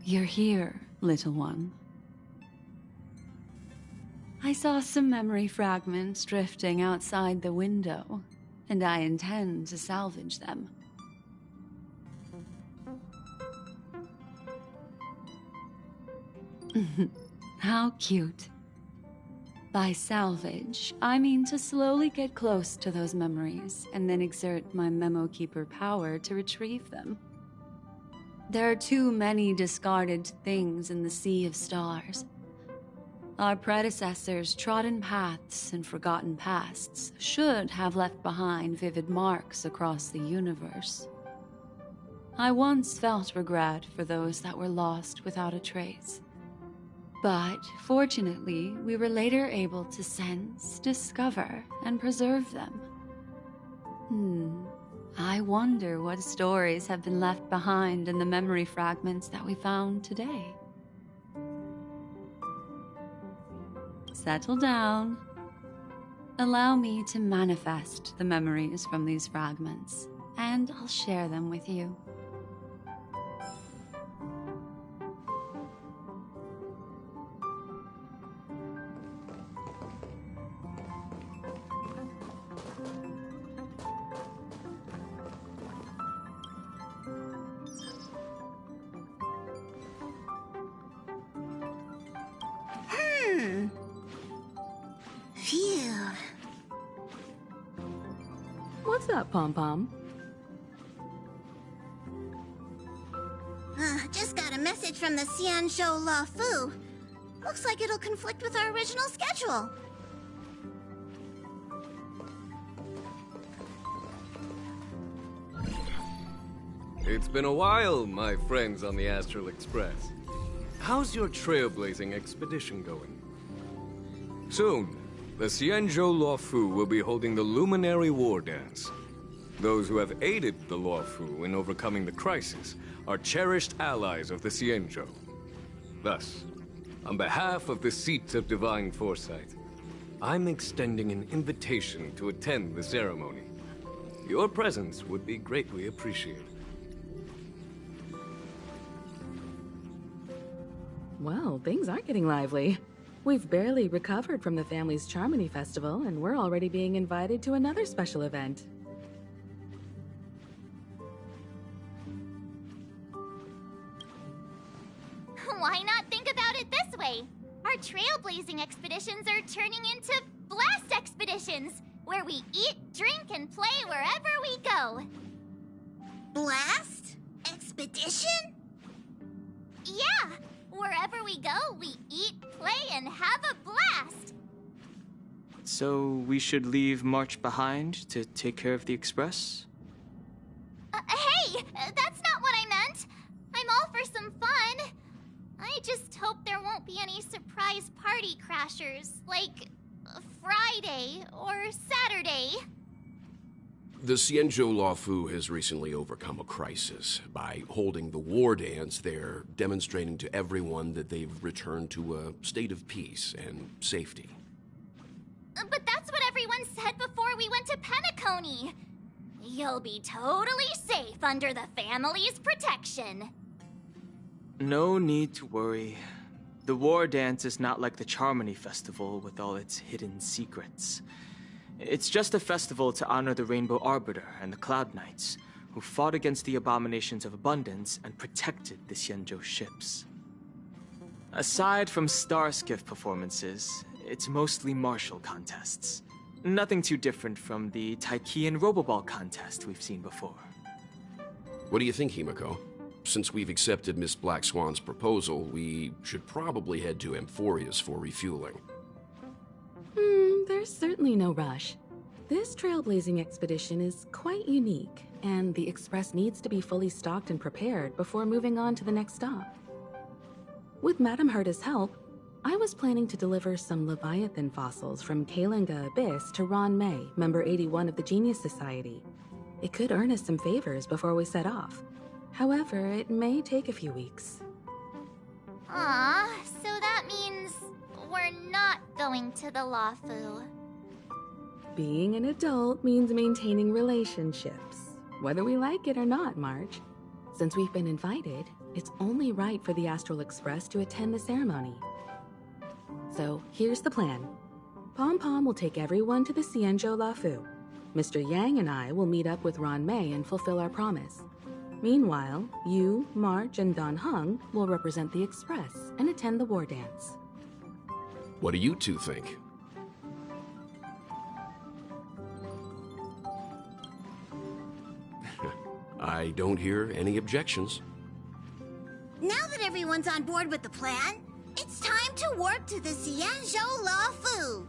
You're here, little one. I saw some memory fragments drifting outside the window, and I intend to salvage them. How cute. By salvage, I mean to slowly get close to those memories and then exert my Memo Keeper power to retrieve them. There are too many discarded things in the sea of stars. Our predecessors' trodden paths and forgotten pasts should have left behind vivid marks across the universe. I once felt regret for those that were lost without a trace. But fortunately, we were later able to sense, discover, and preserve them. I wonder what stories have been left behind in the memory fragments that we found today. Settle down. Allow me to manifest the memories from these fragments, and I'll share them with you. Phew. What's up, Pom-Pom? Just got a message from the Xianzhou La Fu. Looks like it'll conflict with our original schedule. It's been a while, my friends on the Astral Express. How's your trailblazing expedition going? Soon, the Xianzhou La Fu will be holding the Luminary War Dance. Those who have aided the La Fu in overcoming the crisis are cherished allies of the Xianzhou. Thus, on behalf of the Seat of Divine Foresight, I'm extending an invitation to attend the ceremony. Your presence would be greatly appreciated. Well, things are getting lively. We've barely recovered from the family's Charmony Festival, and we're already being invited to another special event. Why not think about it this way? Our trailblazing expeditions are turning into blast expeditions, where we eat, drink, and play wherever we go. Blast? Expedition? Yeah! Wherever we go, we eat, play, and have a blast! So we should leave March behind to take care of the Express? Hey! That's not what I meant! I'm all for some fun! I just hope there won't be any surprise party crashers, like Friday or Saturday. The Xianzhou La Fu has recently overcome a crisis. By holding the war dance, they're demonstrating to everyone that they've returned to a state of peace and safety. But that's what everyone said before we went to Penacony. You'll be totally safe under the family's protection. No need to worry. The war dance is not like the Charmony Festival with all its hidden secrets. It's just a festival to honor the Rainbow Arbiter and the Cloud Knights, who fought against the abominations of abundance and protected the Xianzhou ships. Aside from star skiff performances, it's mostly martial contests. Nothing too different from the Taikian Roboball contest we've seen before. What do you think, Himiko? Since we've accepted Miss Black Swan's proposal, we should probably head to Amphorius for refueling. There's certainly no rush. This trailblazing expedition is quite unique, and the Express needs to be fully stocked and prepared before moving on to the next stop. With Madame Herta's help, I was planning to deliver some Leviathan fossils from Kalinga Abyss to Ron May, member 81 of the Genius Society. It could earn us some favors before we set off. However, it may take a few weeks. So that means we're not going to the La Fu. Being an adult means maintaining relationships, whether we like it or not, March. Since we've been invited, it's only right for the Astral Express to attend the ceremony. So here's the plan. Pom Pom will take everyone to the Xianzhou Lafu. Mr. Yang and I will meet up with Ron Mei and fulfill our promise. Meanwhile, you, March, and Don Hung will represent the Express and attend the war dance. What do you two think? I don't hear any objections. Now that everyone's on board with the plan, it's time to warp to the Xianzhou Lafu.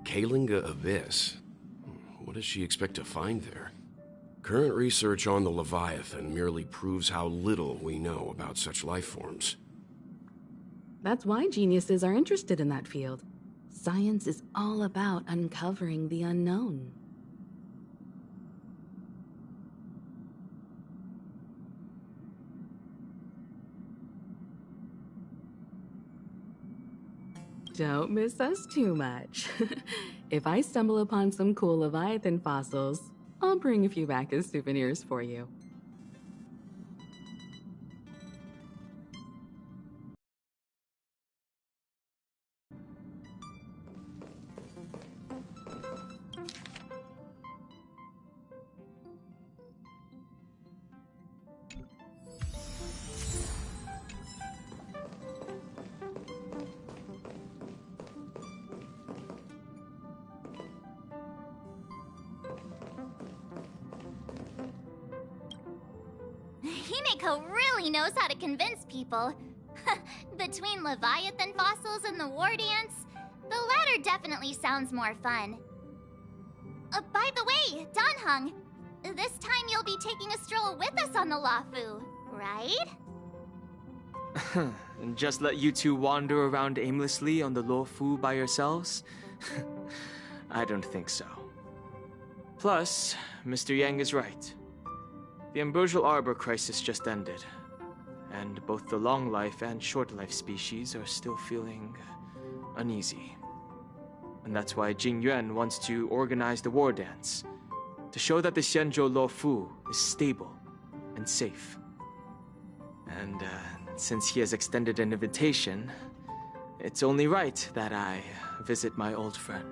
Kalinga Abyss. What does she expect to find there? Current research on the Leviathan merely proves how little we know about such life forms. That's why geniuses are interested in that field. Science is all about uncovering the unknown. Don't miss us too much. If I stumble upon some cool Leviathan fossils, I'll bring a few back as souvenirs for you. Himeko really knows how to convince people. Between Leviathan fossils and the war dance, the latter definitely sounds more fun. By the way, Danhung, this time you'll be taking a stroll with us on the Lafu, right? And just let you two wander around aimlessly on the Luofu by yourselves? I don't think so. Plus, Mr. Yang is right. The Ambrosial Arbor crisis just ended, and both the long life and short life species are still feeling uneasy. And that's why Jing Yuan wants to organize the war dance, to show that the Xianzhou Luofu is stable and safe. And since he has extended an invitation, it's only right that I visit my old friend.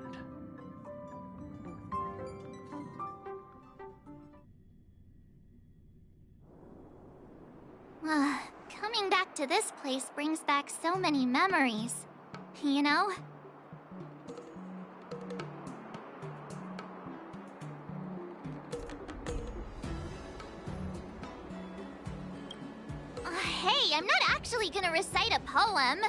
Coming back to this place brings back so many memories, you know? Hey, I'm not actually gonna recite a poem.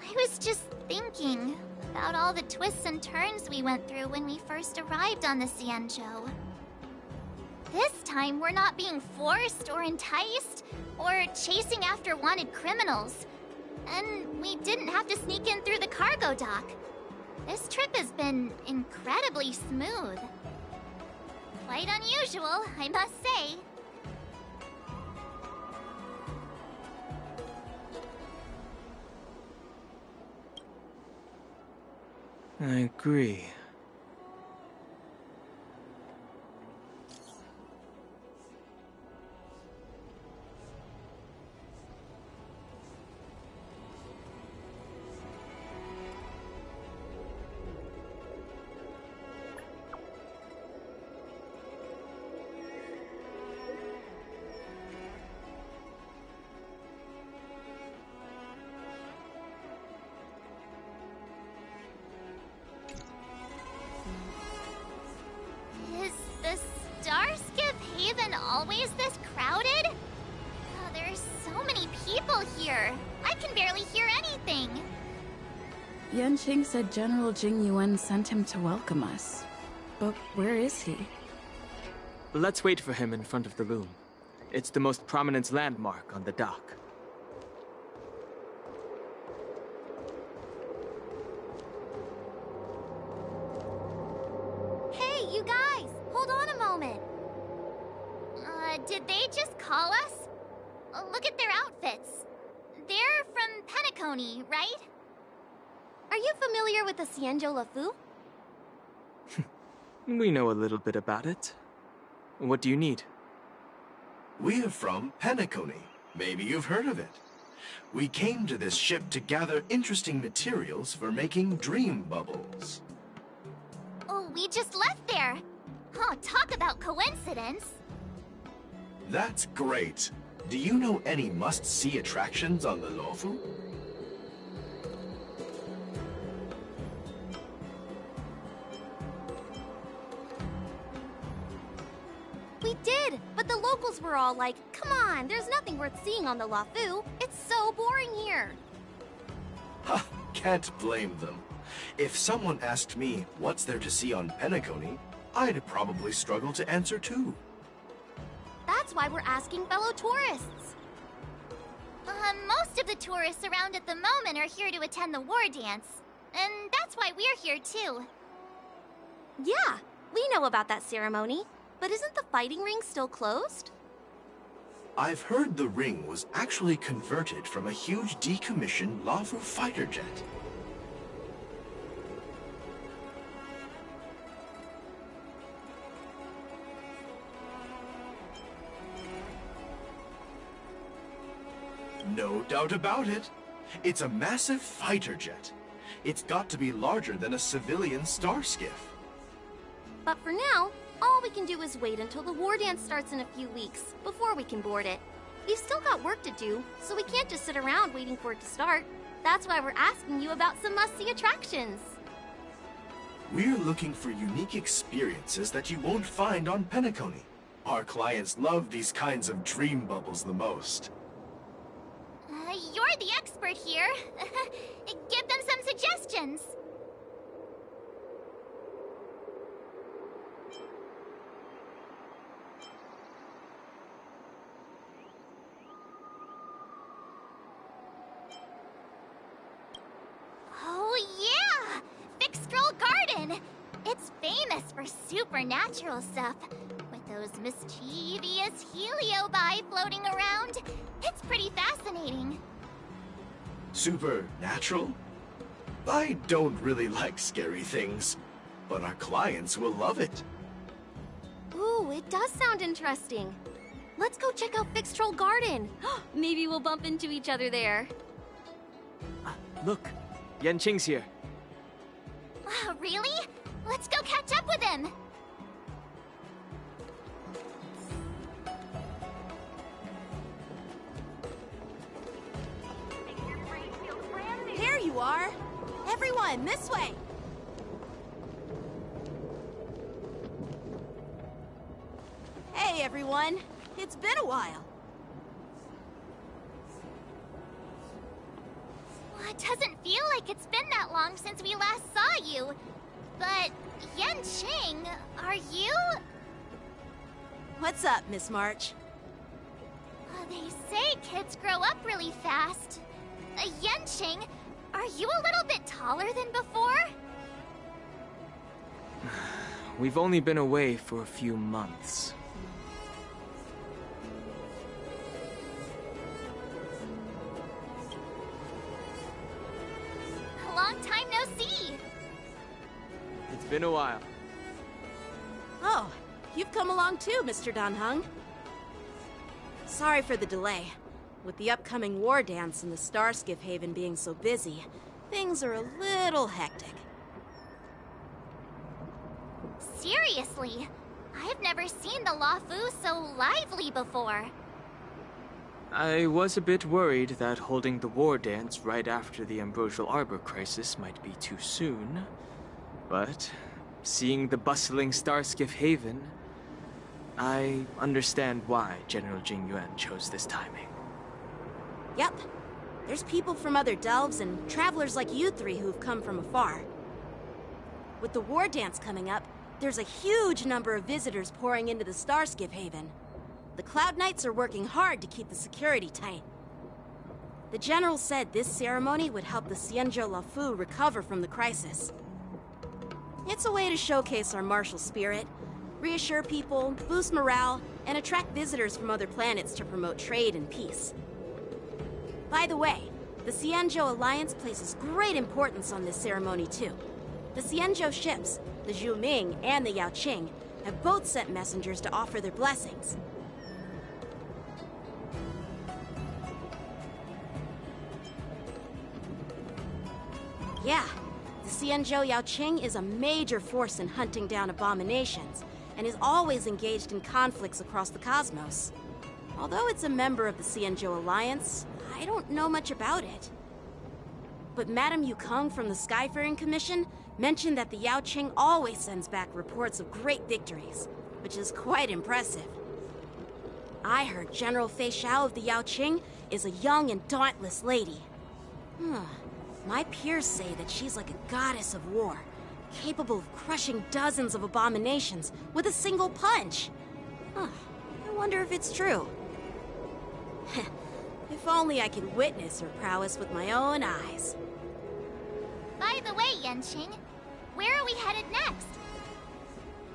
I was just thinking about all the twists and turns we went through when we first arrived on the Xianzhou. This time, we're not being forced or enticed or chasing after wanted criminals. And we didn't have to sneak in through the cargo dock. This trip has been incredibly smooth. Quite unusual, I must say. I agree. Yanqing said General Jing Yuan sent him to welcome us. But where is he? Let's wait for him in front of the room. It's the most prominent landmark on the dock. Hey, you guys! Hold on a moment. Did they just call us? Look at their outfits. They're from Penacony, right? Are you familiar with the Xianzhou Lafu? We know a little bit about it. What do you need? We're from Penacony. Maybe you've heard of it. We came to this ship to gather interesting materials for making dream bubbles. Oh, we just left there. Oh, talk about coincidence. That's great. Do you know any must-see attractions on the Luofu? We did, but the locals were all like, come on, there's nothing worth seeing on the Luofu. It's so boring here. Ha! Can't blame them. If someone asked me what's there to see on Penacony, I'd probably struggle to answer too. That's why we're asking fellow tourists. Most of the tourists around at the moment are here to attend the war dance. And that's why we're here too. Yeah, we know about that ceremony. But isn't the fighting ring still closed? I've heard the ring was actually converted from a huge decommissioned Luofu fighter jet. No doubt about it. It's a massive fighter jet. It's got to be larger than a civilian star skiff. But for now, all we can do is wait until the war dance starts in a few weeks, before we can board it. We've still got work to do, so we can't just sit around waiting for it to start. That's why we're asking you about some must-see attractions. We're looking for unique experiences that you won't find on Penacony. Our clients love these kinds of dream bubbles the most. You're the expert here. Give them some suggestions. Oh yeah! Fixed-Roll Garden! It's famous for supernatural stuff. With those mischievous heliobi floating around. It's pretty fascinating. Supernatural? I don't really like scary things, but our clients will love it. Ooh, it does sound interesting. Let's go check out Fixed-Roll Garden. Maybe we'll bump into each other there. Look, Yanqing's here. Really? Let's go catch up with him. There you are! Everyone, this way! Hey, everyone. It's been a while. Well, it doesn't feel like it's been that long since we last saw you. But, Yanqing, are you... What's up, Miss March? They say kids grow up really fast. Yanqing, are you a little bit taller than before? We've only been away for a few months. A long time no see. It's been a while. Oh, you've come along too, Mr. Danheng. Sorry for the delay. With the upcoming war dance and the Starskiff Haven being so busy, things are a little hectic. Seriously, I've never seen the Luofu so lively before. I was a bit worried that holding the war dance right after the Ambrosial Arbor crisis might be too soon. But seeing the bustling Starskiff Haven, I understand why General Jing Yuan chose this timing. Yep. There's people from other delves and travelers like you three who've come from afar. With the war dance coming up, there's a huge number of visitors pouring into the Starskiff Haven. The Cloud Knights are working hard to keep the security tight. The General said this ceremony would help the Xianzhou Luofu recover from the crisis. It's a way to showcase our martial spirit, reassure people, boost morale, and attract visitors from other planets to promote trade and peace. By the way, the Xianzhou Alliance places great importance on this ceremony too. The Xianzhou ships, the Zhu Ming and the Yaoqing, have both sent messengers to offer their blessings. Yeah, the Xianzhou Yaoqing is a major force in hunting down abominations, and is always engaged in conflicts across the cosmos. Although it's a member of the Xianzhou Alliance, I don't know much about it. But Madame Yukong from the Skyfaring Commission mentioned that the Yaoqing always sends back reports of great victories, which is quite impressive. I heard General Fei Xiao of the Yaoqing is a young and dauntless lady. My peers say that she's like a goddess of war, capable of crushing dozens of abominations with a single punch. I wonder if it's true. If only I could witness her prowess with my own eyes. By the way, Yanqing, where are we headed next?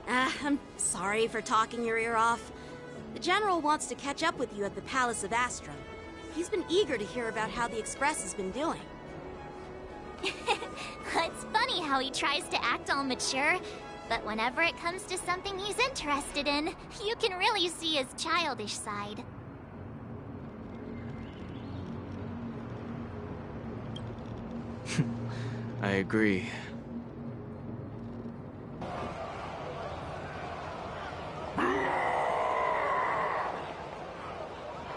I'm sorry for talking your ear off. The General wants to catch up with you at the Palace of Astrum. He's been eager to hear about how the Express has been doing. It's funny how he tries to act all mature, but whenever it comes to something he's interested in, you can really see his childish side. I agree.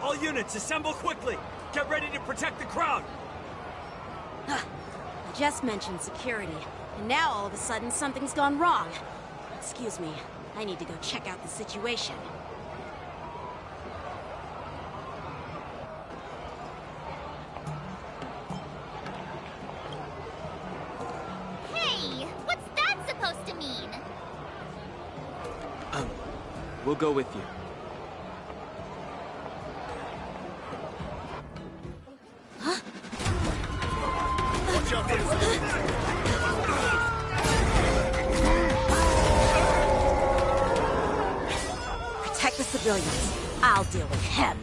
All units, assemble quickly! Get ready to protect the crowd! I just mentioned security, and now all of a sudden something's gone wrong. Excuse me, I need to go check out the situation. Hey, what's that supposed to mean? We'll go with you. Watch out for Protect the civilians. I'll deal with him.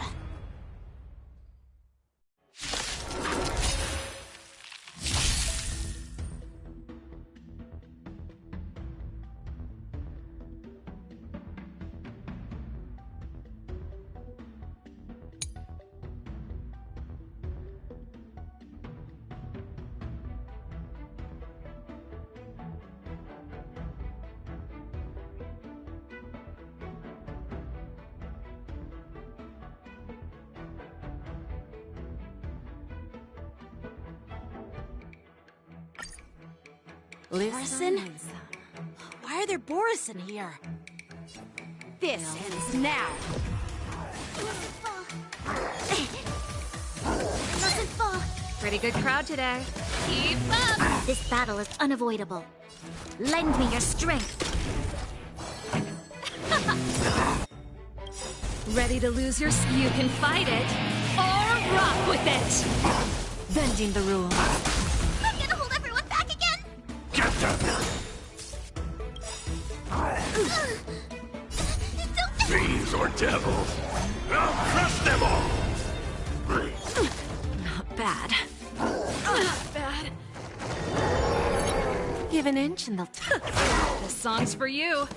Borison? Why are there Borison here? This ends now. Doesn't fall. Pretty good crowd today. Keep up! This battle is unavoidable. Lend me your strength. Ready to lose your... You can fight it, or rock with it! Bending the rules. I'm gonna hold everyone back again! Get them! Fiends or devils! I'll crush them all! Not bad. Not bad. Give an inch and they'll... This song's for you.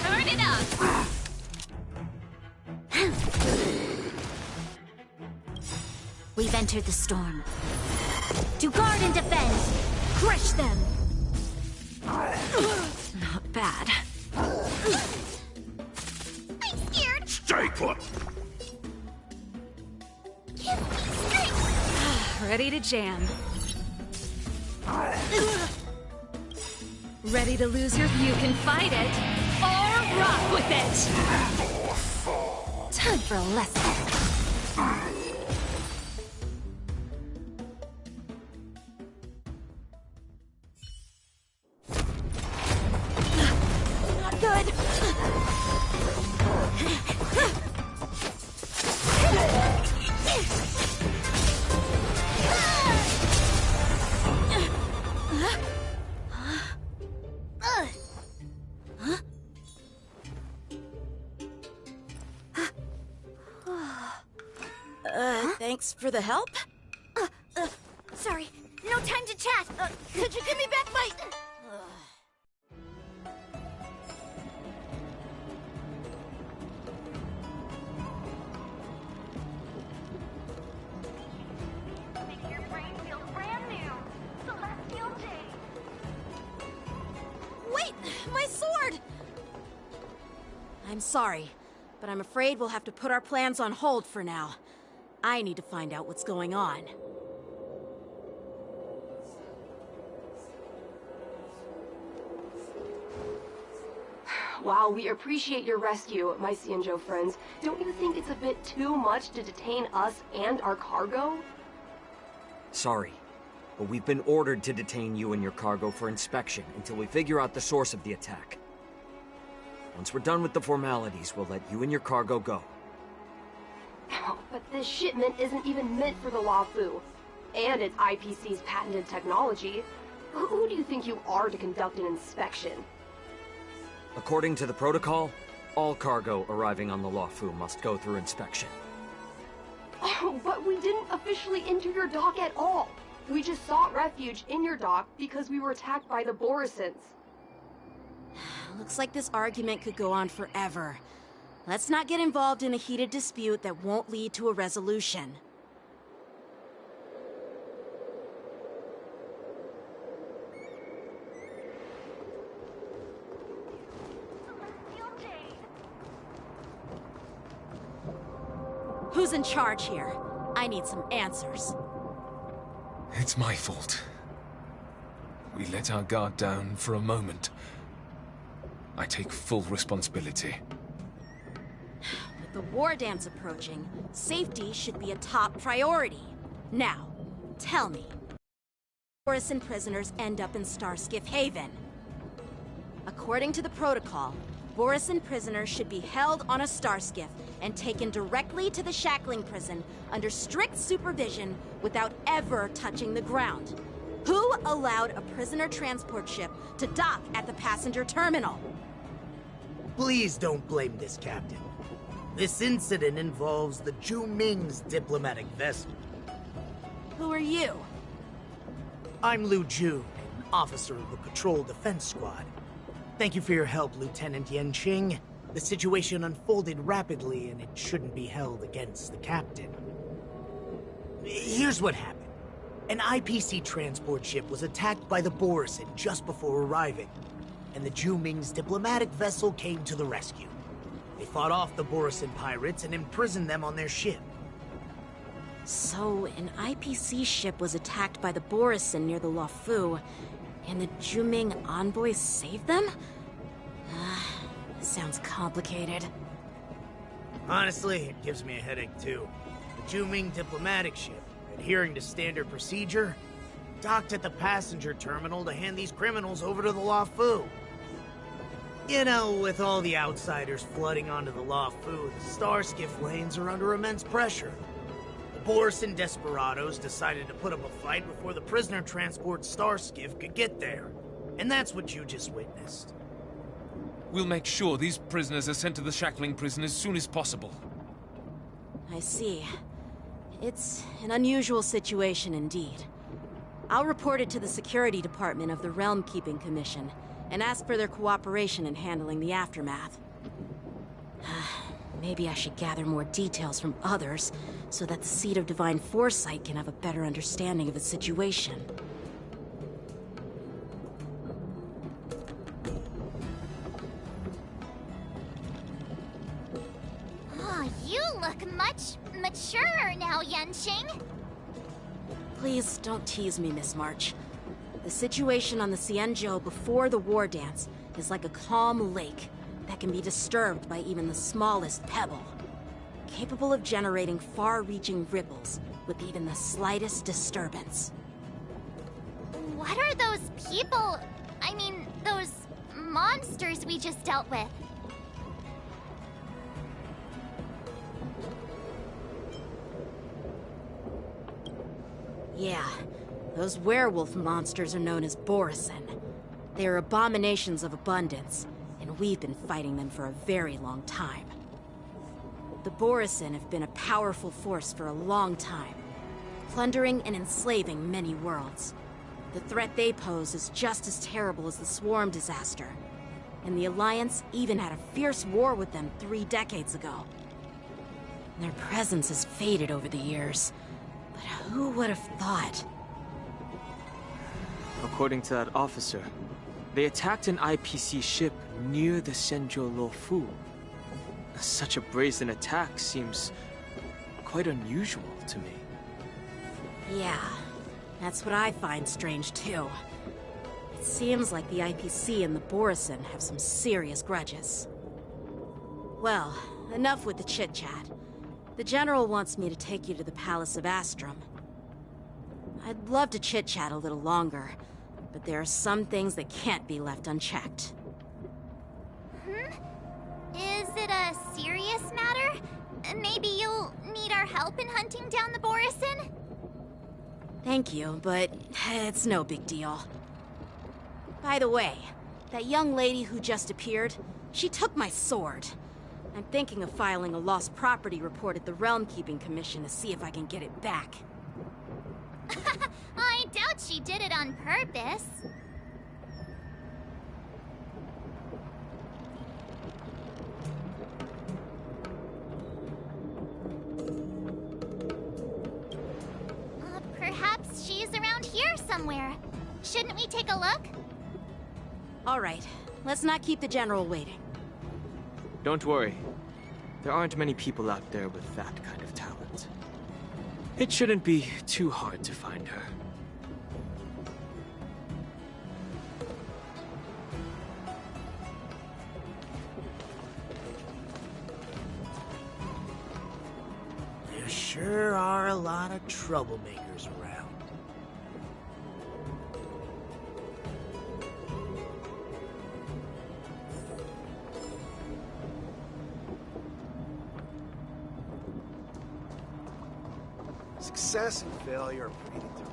Turn it up! We've entered the storm. To guard and defend! Crush them! Not bad. I'm scared! Stay put! Give me strength! Ready to jam. Ready to lose your... You can fight it, or rock with it! Time for a lesson. Thanks for the help. Sorry, no time to chat. Could you give me back my... Make your brain feel brand new. Celestial Jade. Wait, my sword! I'm sorry, but I'm afraid we'll have to put our plans on hold for now. I need to find out what's going on. While we appreciate your rescue, my Cienjo friends, don't you think it's a bit too much to detain us and our cargo? Sorry, but we've been ordered to detain you and your cargo for inspection until we figure out the source of the attack. Once we're done with the formalities, we'll let you and your cargo go. But this shipment isn't even meant for the Luofu, and it's IPC's patented technology. Who do you think you are to conduct an inspection? According to the protocol, all cargo arriving on the Luofu must go through inspection. Oh, but we didn't officially enter your dock at all. We just sought refuge in your dock because we were attacked by the Borisons. Looks like this argument could go on forever. Let's not get involved in a heated dispute that won't lead to a resolution. Who's in charge here? I need some answers. It's my fault. We let our guard down for a moment. I take full responsibility. With the war dance approaching, safety should be a top priority. Now, tell me, Borisin prisoners end up in Starskiff Haven. According to the protocol, Borisin prisoners should be held on a starskiff and taken directly to the shackling prison under strict supervision without ever touching the ground. Who allowed a prisoner transport ship to dock at the passenger terminal? Please don't blame this, Captain. This incident involves the Zhu Ming's diplomatic vessel. Who are you? I'm Liu Jun, an officer of the Patrol Defense Squad. Thank you for your help, Lieutenant Yanqing. The situation unfolded rapidly, and it shouldn't be held against the captain. Here's what happened. An IPC transport ship was attacked by the Borisin just before arriving, and the Zhu Ming's diplomatic vessel came to the rescue. They fought off the Borisin pirates and imprisoned them on their ship. So, an IPC ship was attacked by the Borisin near the Luofu, and the Zhu Ming envoys saved them? Sounds complicated. Honestly, it gives me a headache too. The Zhu Ming diplomatic ship, adhering to standard procedure, docked at the passenger terminal to hand these criminals over to the Luofu. You know, with all the outsiders flooding onto the Luofu, the Starskiff lanes are under immense pressure. The Borisin desperados decided to put up a fight before the prisoner transport Starskiff could get there. And that's what you just witnessed. We'll make sure these prisoners are sent to the shackling prison as soon as possible. I see. It's an unusual situation indeed. I'll report it to the security department of the Realm Keeping Commission and ask for their cooperation in handling the aftermath. Maybe I should gather more details from others so that the Seat of Divine Foresight can have a better understanding of the situation. Oh, you look much maturer now, Yanqing. Please don't tease me, Miss March. The situation on the Cienjo before the war dance is like a calm lake that can be disturbed by even the smallest pebble, capable of generating far-reaching ripples with even the slightest disturbance. What are those people? I mean, those monsters we just dealt with? Yeah, those werewolf monsters are known as Borisin. They are abominations of abundance, and we've been fighting them for a very long time. The Borisin have been a powerful force for a long time, plundering and enslaving many worlds. The threat they pose is just as terrible as the Swarm disaster, and the Alliance even had a fierce war with them 3 decades ago. Their presence has faded over the years, but who would have thought? According to that officer, they attacked an IPC ship near the Xianzhou Luofu. Such a brazen attack seems quite unusual to me. Yeah, that's what I find strange too. It seems like the IPC and the Borisin have some serious grudges. Well, enough with the chit-chat. The General wants me to take you to the Palace of Astrum. I'd love to chit-chat a little longer, but there are some things that can't be left unchecked. Is it a serious matter? Maybe you'll need our help in hunting down the Borisin? Thank you, but it's no big deal. By the way, that young lady who just appeared, she took my sword. I'm thinking of filing a lost property report at the Realm Keeping Commission to see if I can get it back. I doubt she did it on purpose. Perhaps she's around here somewhere. Shouldn't we take a look? All right, let's not keep the General waiting. Don't worry. There aren't many people out there with that kind of talent. It shouldn't be too hard to find her. There sure are a lot of troublemakers around. Success and failure are pretty determined.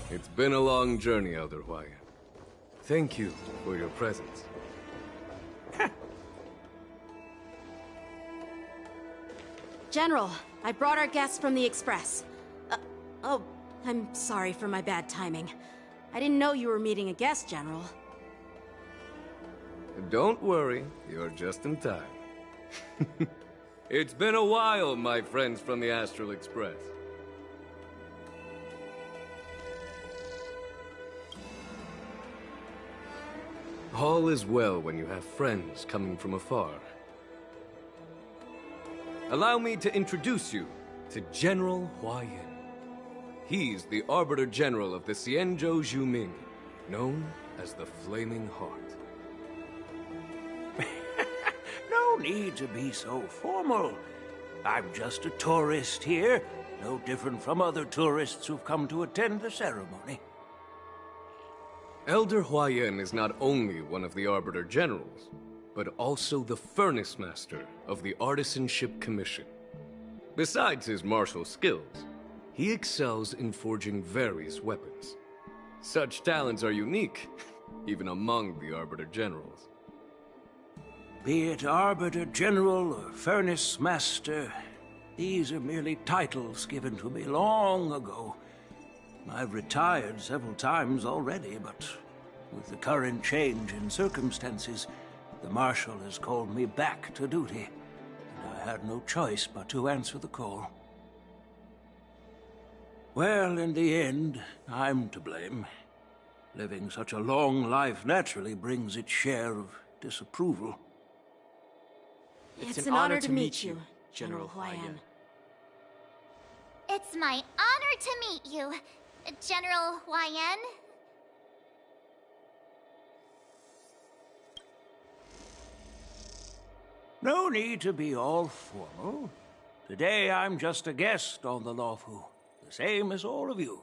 It's been a long journey, Elder Huayan. Thank you for your presence. General, I brought our guests from the Express. Oh, I'm sorry for my bad timing. I didn't know you were meeting a guest, General. Don't worry, you're just in time. It's been a while, my friends from the Astral Express. All is well when you have friends coming from afar. Allow me to introduce you to General Huayan. He's the Arbiter General of the Xianzhou Zhuming, known as the Flaming Heart. No need to be so formal. I'm just a tourist here, no different from other tourists who've come to attend the ceremony. Elder Huayan is not only one of the Arbiter Generals, but also the Furnace Master of the Artisanship Commission. Besides his martial skills, he excels in forging various weapons. Such talents are unique, even among the Arbiter Generals. Be it Arbiter General or Furnace Master, these are merely titles given to me long ago. I've retired several times already, but with the current change in circumstances, the Marshal has called me back to duty, and I had no choice but to answer the call. Well, in the end, I'm to blame. Living such a long life naturally brings its share of disapproval. It's an honor to meet you, General Huayan. It's my honor to meet you, General Huayan. No need to be all formal. Today I'm just a guest on the Luofu, the same as all of you.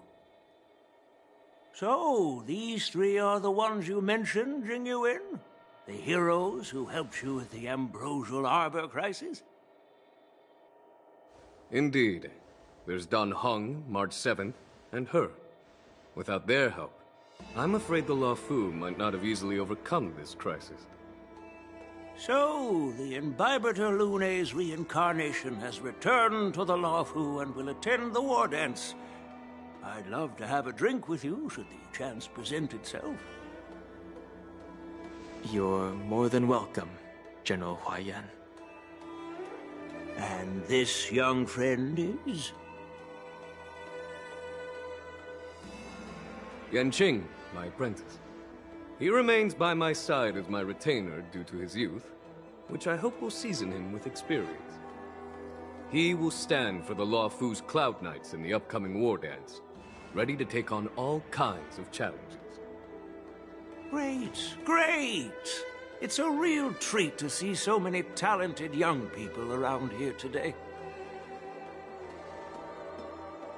So, these three are the ones you mentioned, Jingyuin? The heroes who helped you with the Ambrosial Arbor crisis? Indeed. There's Dan Heng, March 7th, and her. Without their help, I'm afraid the Luofu might not have easily overcome this crisis. So, the Imbibitor Lune's reincarnation has returned to the Luofu and will attend the war dance. I'd love to have a drink with you, should the chance present itself. You're more than welcome, General Huaiyan. And this young friend is? Yanqing, my apprentice. He remains by my side as my retainer due to his youth, which I hope will season him with experience. He will stand for the Luofu's Cloud Knights in the upcoming war dance, ready to take on all kinds of challenges. Great, great! It's a real treat to see so many talented young people around here today.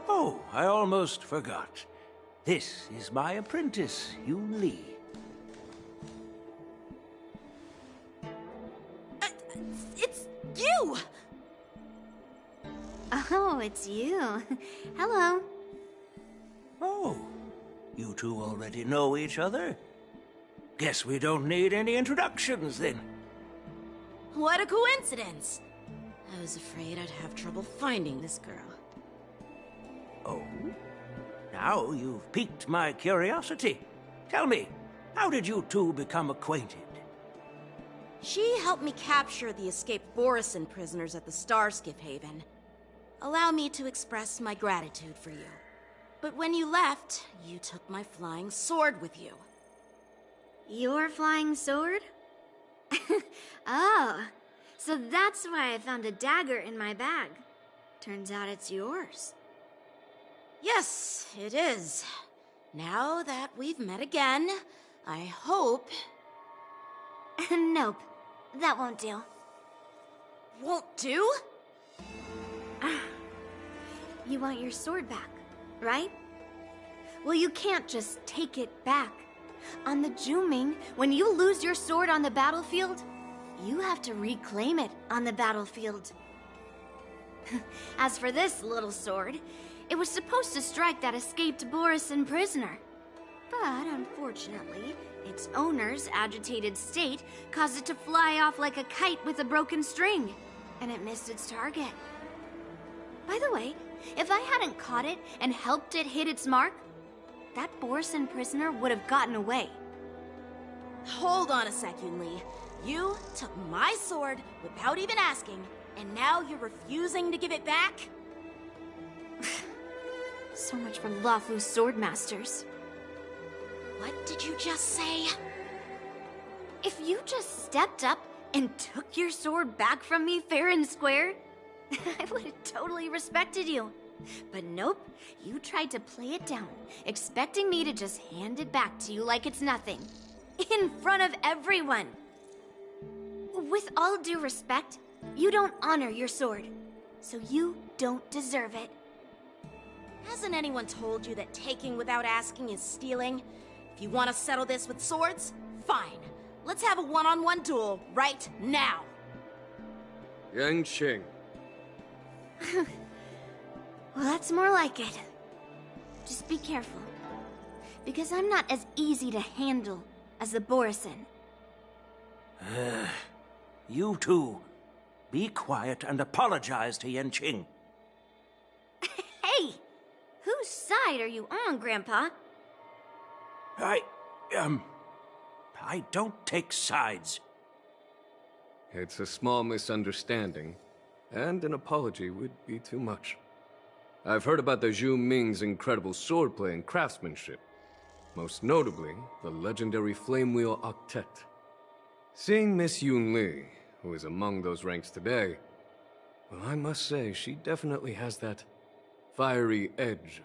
Oh, I almost forgot. This is my apprentice, Yun Li. It's you! Oh, it's you. Hello. Oh, you two already know each other? Guess we don't need any introductions, then. What a coincidence! I was afraid I'd have trouble finding this girl. Oh? Now you've piqued my curiosity. Tell me, how did you two become acquainted? She helped me capture the escaped Borisin prisoners at the Starskiff Haven. Allow me to express my gratitude for you. But when you left, you took my flying sword with you. Your flying sword? Oh, so that's why I found a dagger in my bag. Turns out it's yours. Yes, it is. Now that we've met again, I hope... Nope, that won't do. Won't do? You want your sword back, right? Well, you can't just take it back. On the Juming, when you lose your sword on the battlefield, you have to reclaim it on the battlefield. As for this little sword, it was supposed to strike that escaped Borisin prisoner. But unfortunately, its owner's agitated state caused it to fly off like a kite with a broken string, and it missed its target. By the way, if I hadn't caught it and helped it hit its mark, that Borisin prisoner would have gotten away. Hold on a sec, Yun Li. You took my sword without even asking, and now you're refusing to give it back? So much for Luofu's swordmasters. What did you just say? If you just stepped up and took your sword back from me fair and square, I would have totally respected you. But nope, you tried to play it down, expecting me to just hand it back to you like it's nothing. In front of everyone. With all due respect, you don't honor your sword, so you don't deserve it. Hasn't anyone told you that taking without asking is stealing? If you want to settle this with swords, fine. Let's have a one-on-one duel right now. Yanqing. Well, that's more like it. Just be careful, because I'm not as easy to handle as the Borisin. You two, be quiet and apologize to Yanqing. Hey! Whose side are you on, Grandpa? I don't take sides. It's a small misunderstanding, and an apology would be too much. I've heard about the Zhu Ming's incredible swordplay and craftsmanship, most notably the legendary Flame Wheel Octet. Seeing Miss Yun Li, who is among those ranks today, well, I must say she definitely has that fiery edge.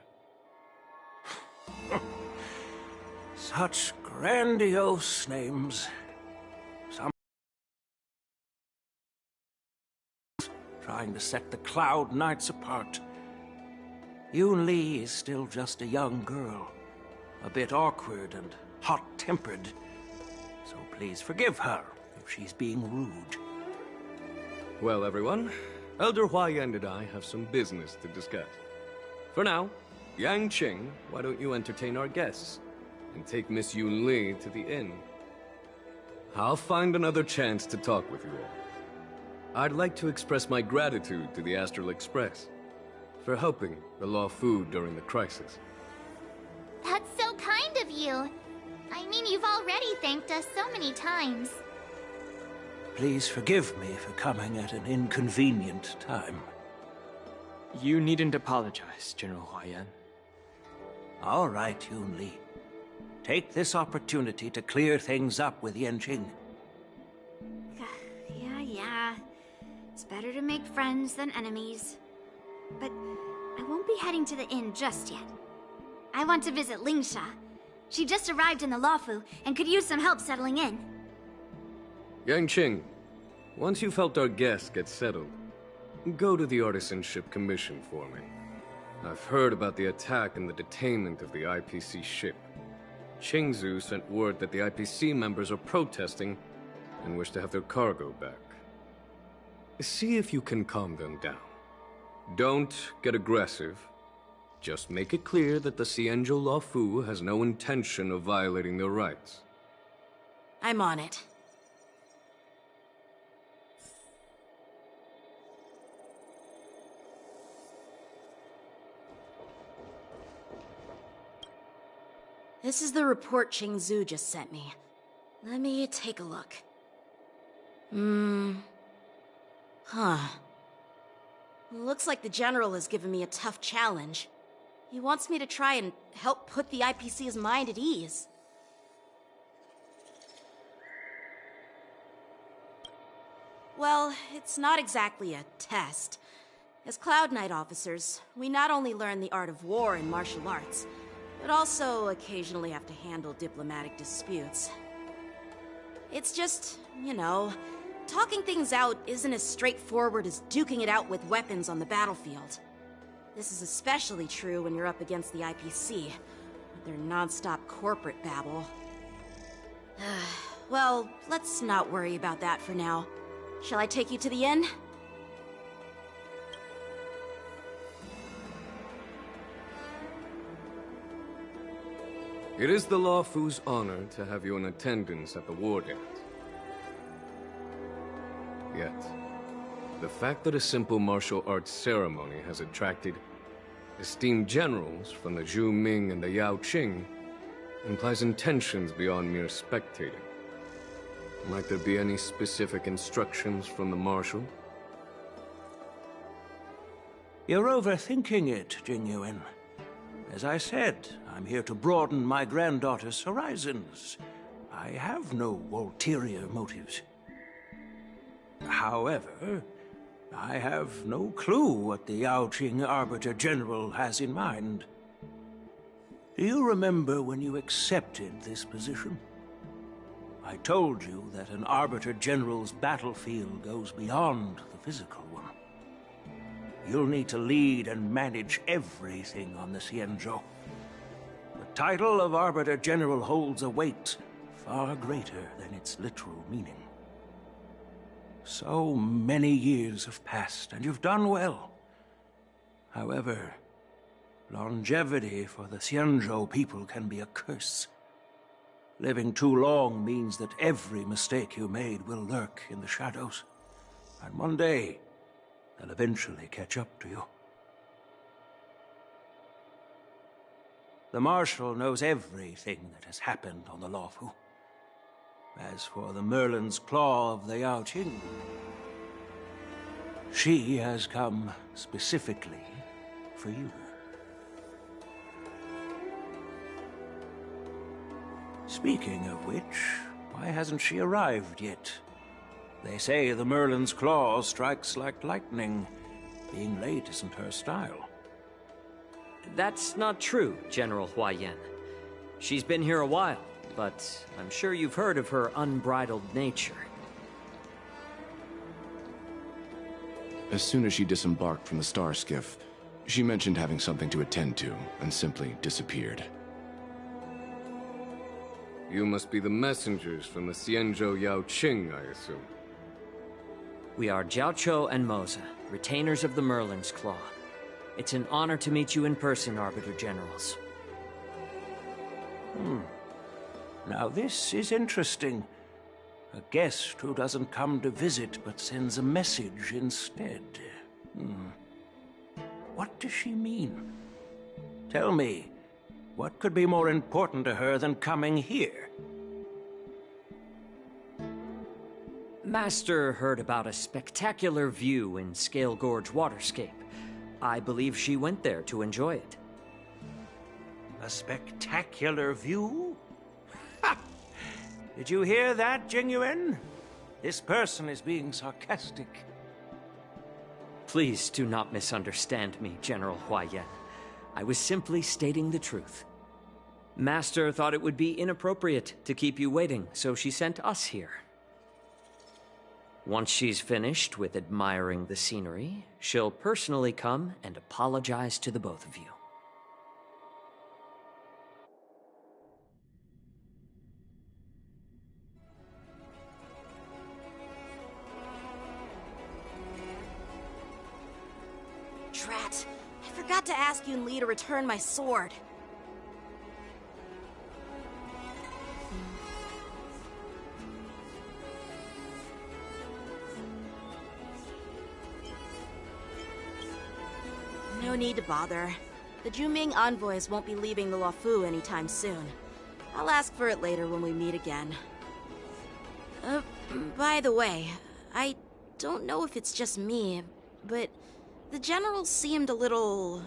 Such grandiose names. Some trying to set the Cloud Knights apart. Yun Li is still just a young girl, a bit awkward and hot-tempered. So please forgive her if she's being rude. Well, everyone, Elder Huayan and I have some business to discuss. For now, Yang Qing, why don't you entertain our guests and take Miss Yun Li to the inn? I'll find another chance to talk with you all. I'd like to express my gratitude to the Astral Express for helping the Law Fu during the crisis. That's so kind of you. I mean, you've already thanked us so many times. Please forgive me for coming at an inconvenient time. You needn't apologize, General Huayan. All right, Yun Li. Take this opportunity to clear things up with Yanqing. Yeah. It's better to make friends than enemies. But I won't be heading to the inn just yet. I want to visit Lingsha. She just arrived in the Luofu and could use some help settling in. Yang Qing, once you've helped our guests get settled, go to the Artisanship Commission for me. I've heard about the attack and the detainment of the IPC ship. Qingzu sent word that the IPC members are protesting and wish to have their cargo back. See if you can calm them down. Don't get aggressive. Just make it clear that the Xianzhou Luofu has no intention of violating their rights. I'm on it. This is the report Qingzu just sent me. Let me take a look. Looks like the General has given me a tough challenge. He wants me to try and help put the IPC's mind at ease. Well, it's not exactly a test. As Cloud Knight officers, we not only learn the art of war and martial arts, but also occasionally have to handle diplomatic disputes. It's just, you know, talking things out isn't as straightforward as duking it out with weapons on the battlefield. This is especially true when you're up against the IPC, with their non-stop corporate babble. Well, let's not worry about that for now. Shall I take you to the inn? It is the Luofu's honor to have you in attendance at the war dance. Yet, the fact that a simple martial arts ceremony has attracted esteemed generals from the Zhu Ming and the Yao Qing implies intentions beyond mere spectating. Might there be any specific instructions from the Marshal? You're overthinking it, Jingyuan. As I said, I'm here to broaden my granddaughter's horizons. I have no ulterior motives. However, I have no clue what the Yaoqing Arbiter General has in mind. Do you remember when you accepted this position? I told you that an Arbiter General's battlefield goes beyond the physical one. You'll need to lead and manage everything on the Xianzhou. The title of Arbiter General holds a weight far greater than its literal meaning. So many years have passed, and you've done well. However, longevity for the Xianzhou people can be a curse. Living too long means that every mistake you made will lurk in the shadows. And one day, they'll eventually catch up to you. The Marshal knows everything that has happened on the Luofu. As for the Merlin's Claw of the Yaoqing, she has come specifically for you. Speaking of which, why hasn't she arrived yet? They say the Merlin's Claw strikes like lightning. Being late isn't her style. That's not true, General Huayan. She's been here a while, but I'm sure you've heard of her unbridled nature. As soon as she disembarked from the star skiff, she mentioned having something to attend to, and simply disappeared. You must be the messengers from the Xianzhou Yaoqing, I assume. We are Jiaoqiu and Moza, retainers of the Merlin's Claw. It's an honor to meet you in person, Arbiter Generals. Now this is interesting. A guest who doesn't come to visit but sends a message instead. What does she mean? Tell me, what could be more important to her than coming here? Master heard about a spectacular view in Scale Gorge Waterscape. I believe she went there to enjoy it. A spectacular view? Ha! Did you hear that, Jingyuan? This person is being sarcastic. Please do not misunderstand me, General Huaiyan. I was simply stating the truth. Master thought it would be inappropriate to keep you waiting, so she sent us here. Once she's finished with admiring the scenery, she'll personally come and apologize to the both of you. Drat. I forgot to ask Yun Li to return my sword. No need to bother. The Juming envoys won't be leaving the Luofu anytime soon. I'll ask for it later when we meet again. By the way, I don't know if it's just me, but the general seemed a little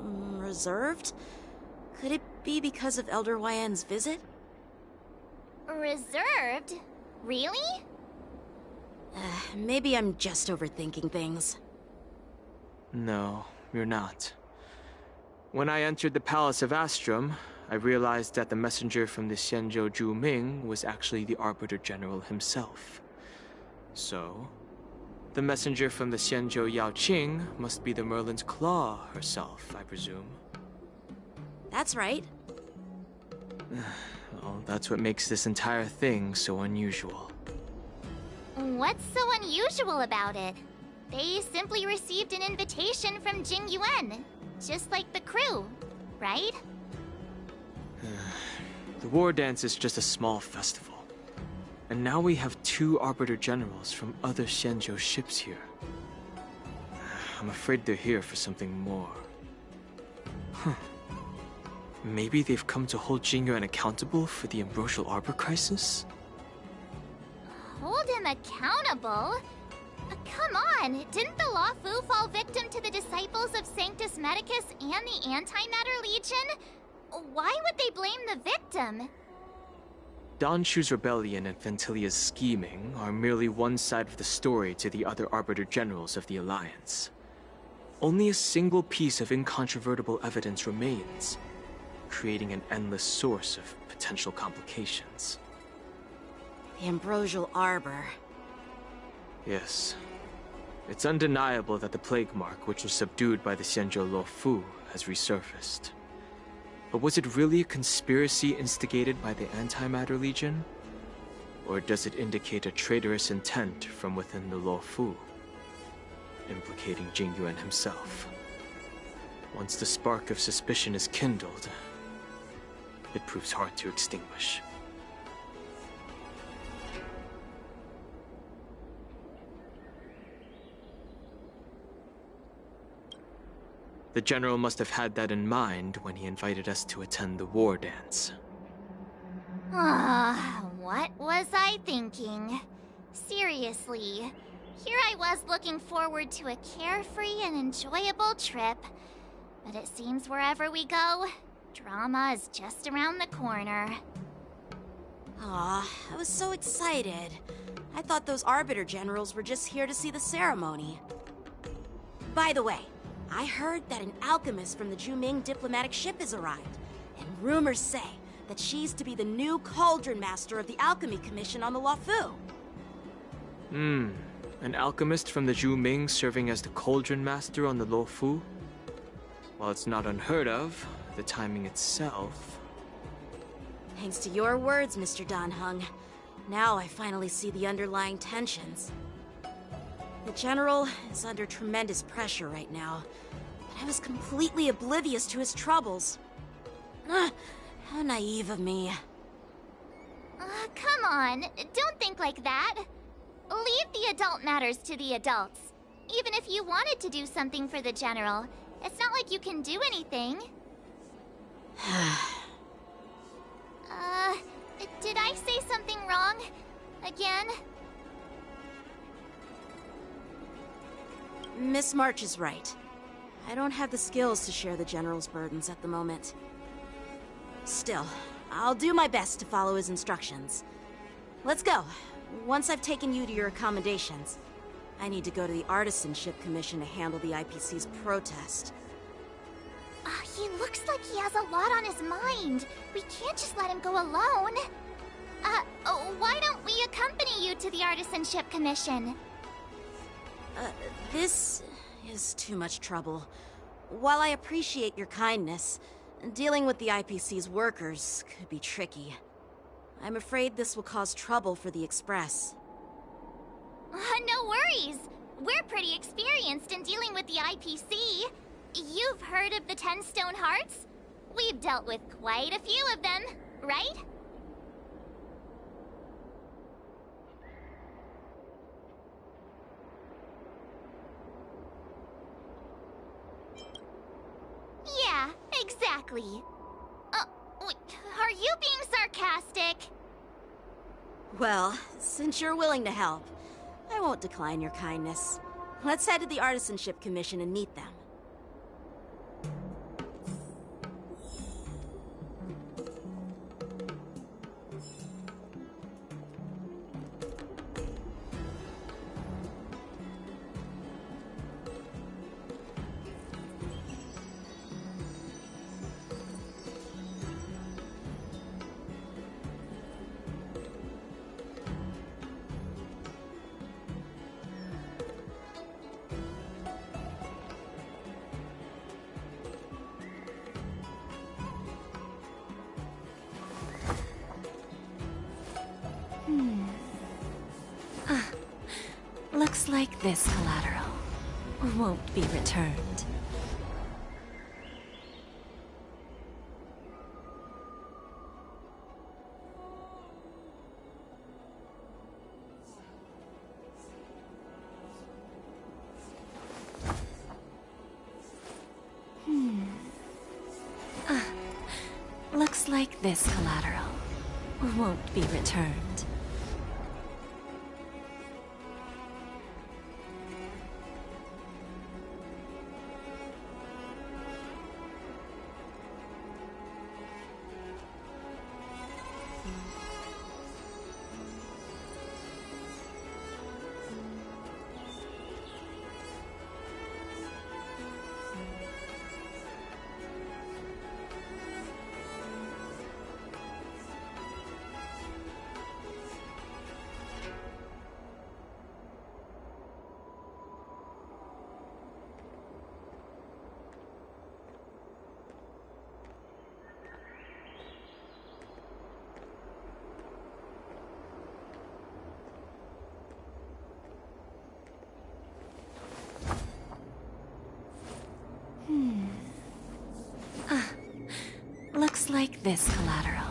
reserved. Could it be because of Elder Huaiyan's visit? Reserved? Really? Maybe I'm just overthinking things. No, you're not. When I entered the Palace of Astrum, I realized that the messenger from the Xianzhou Juming was actually the Arbiter General himself. So, the messenger from the Xianzhou Yaoqing must be the Merlin's Claw herself, I presume. That's right. Well, that's what makes this entire thing so unusual. What's so unusual about it? They simply received an invitation from Jingyuan, just like the crew, right? The war dance is just a small festival. And now we have 2 Arbiter Generals from other Xianzhou ships here. I'm afraid they're here for something more. Maybe they've come to hold Jingyuan accountable for the Ambrosial Arbor crisis? Hold him accountable? Come on, didn't the Luofu fall victim to the disciples of Sanctus Medicus and the Antimatter Legion? Why would they blame the victim? Danshu's rebellion and Ventilia's scheming are merely one side of the story to the other Arbiter Generals of the Alliance. Only a single piece of incontrovertible evidence remains, creating an endless source of potential complications. The Ambrosial Arbor. Yes. It's undeniable that the Plague Mark, which was subdued by the Xianzhou Luofu, has resurfaced. But was it really a conspiracy instigated by the Antimatter Legion? Or does it indicate a traitorous intent from within the Luofu, implicating Jingyuan himself? Once the spark of suspicion is kindled, it proves hard to extinguish. The General must have had that in mind when he invited us to attend the war dance. What was I thinking? Seriously, here I was looking forward to a carefree and enjoyable trip. But it seems wherever we go, drama is just around the corner. Aw, I was so excited. I thought those Arbiter Generals were just here to see the ceremony. By the way, I heard that an alchemist from the Juming diplomatic ship has arrived, and rumors say that she's to be the new Cauldron Master of the Alchemy Commission on the Luofu. An alchemist from the Juming serving as the Cauldron Master on the Luofu? While it's not unheard of, the timing itself... Thanks to your words, Mr. Danheng. Now I finally see the underlying tensions. The General is under tremendous pressure right now, but I was completely oblivious to his troubles. How naive of me. Come on, don't think like that. Leave the adult matters to the adults. Even if you wanted to do something for the General, it's not like you can do anything. Did I say something wrong? Again? Miss March is right. I don't have the skills to share the General's burdens at the moment. Still, I'll do my best to follow his instructions. Let's go. Once I've taken you to your accommodations, I need to go to the Artisanship Commission to handle the IPC's protest. He looks like he has a lot on his mind. We can't just let him go alone. Why don't we accompany you to the Artisanship Commission? This is too much trouble. While I appreciate your kindness, dealing with the IPC's workers could be tricky. I'm afraid this will cause trouble for the Express. No worries. We're pretty experienced in dealing with the IPC. You've heard of the 10 Stone Hearts? We've dealt with quite a few of them, right? Yeah, exactly. Are you being sarcastic? Well, since you're willing to help, I won't decline your kindness. Let's head to the Artisanship Commission and meet them. Looks like this collateral won't be returned. Looks like this collateral won't be returned. Looks like this collateral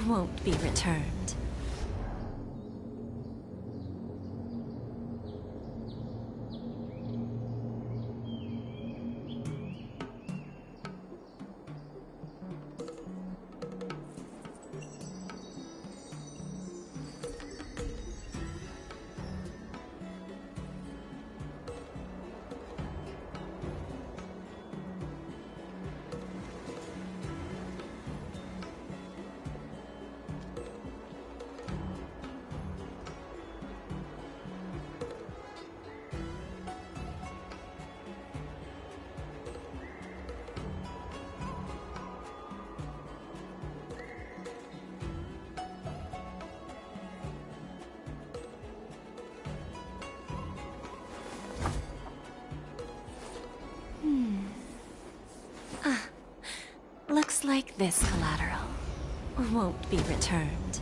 won't be returned. Looks like this collateral won't be returned.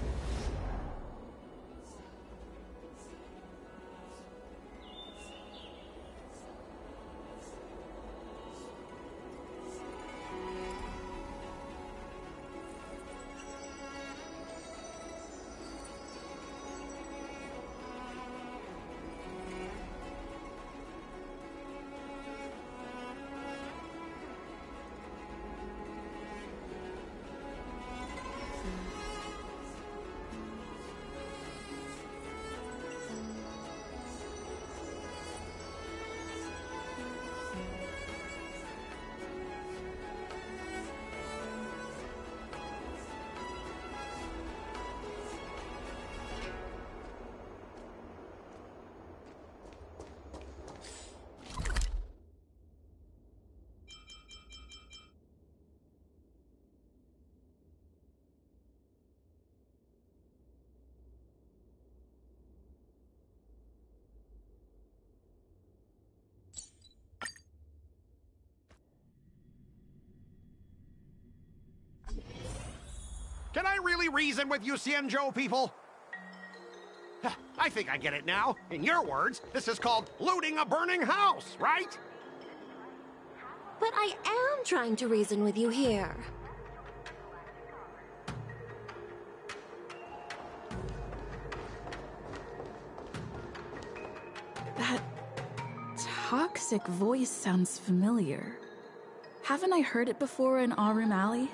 Can I really reason with you Xianzhou people? I think I get it now. In your words, this is called looting a burning house, right? But I am trying to reason with you here. That toxic voice sounds familiar. Haven't I heard it before in Aurum Alley?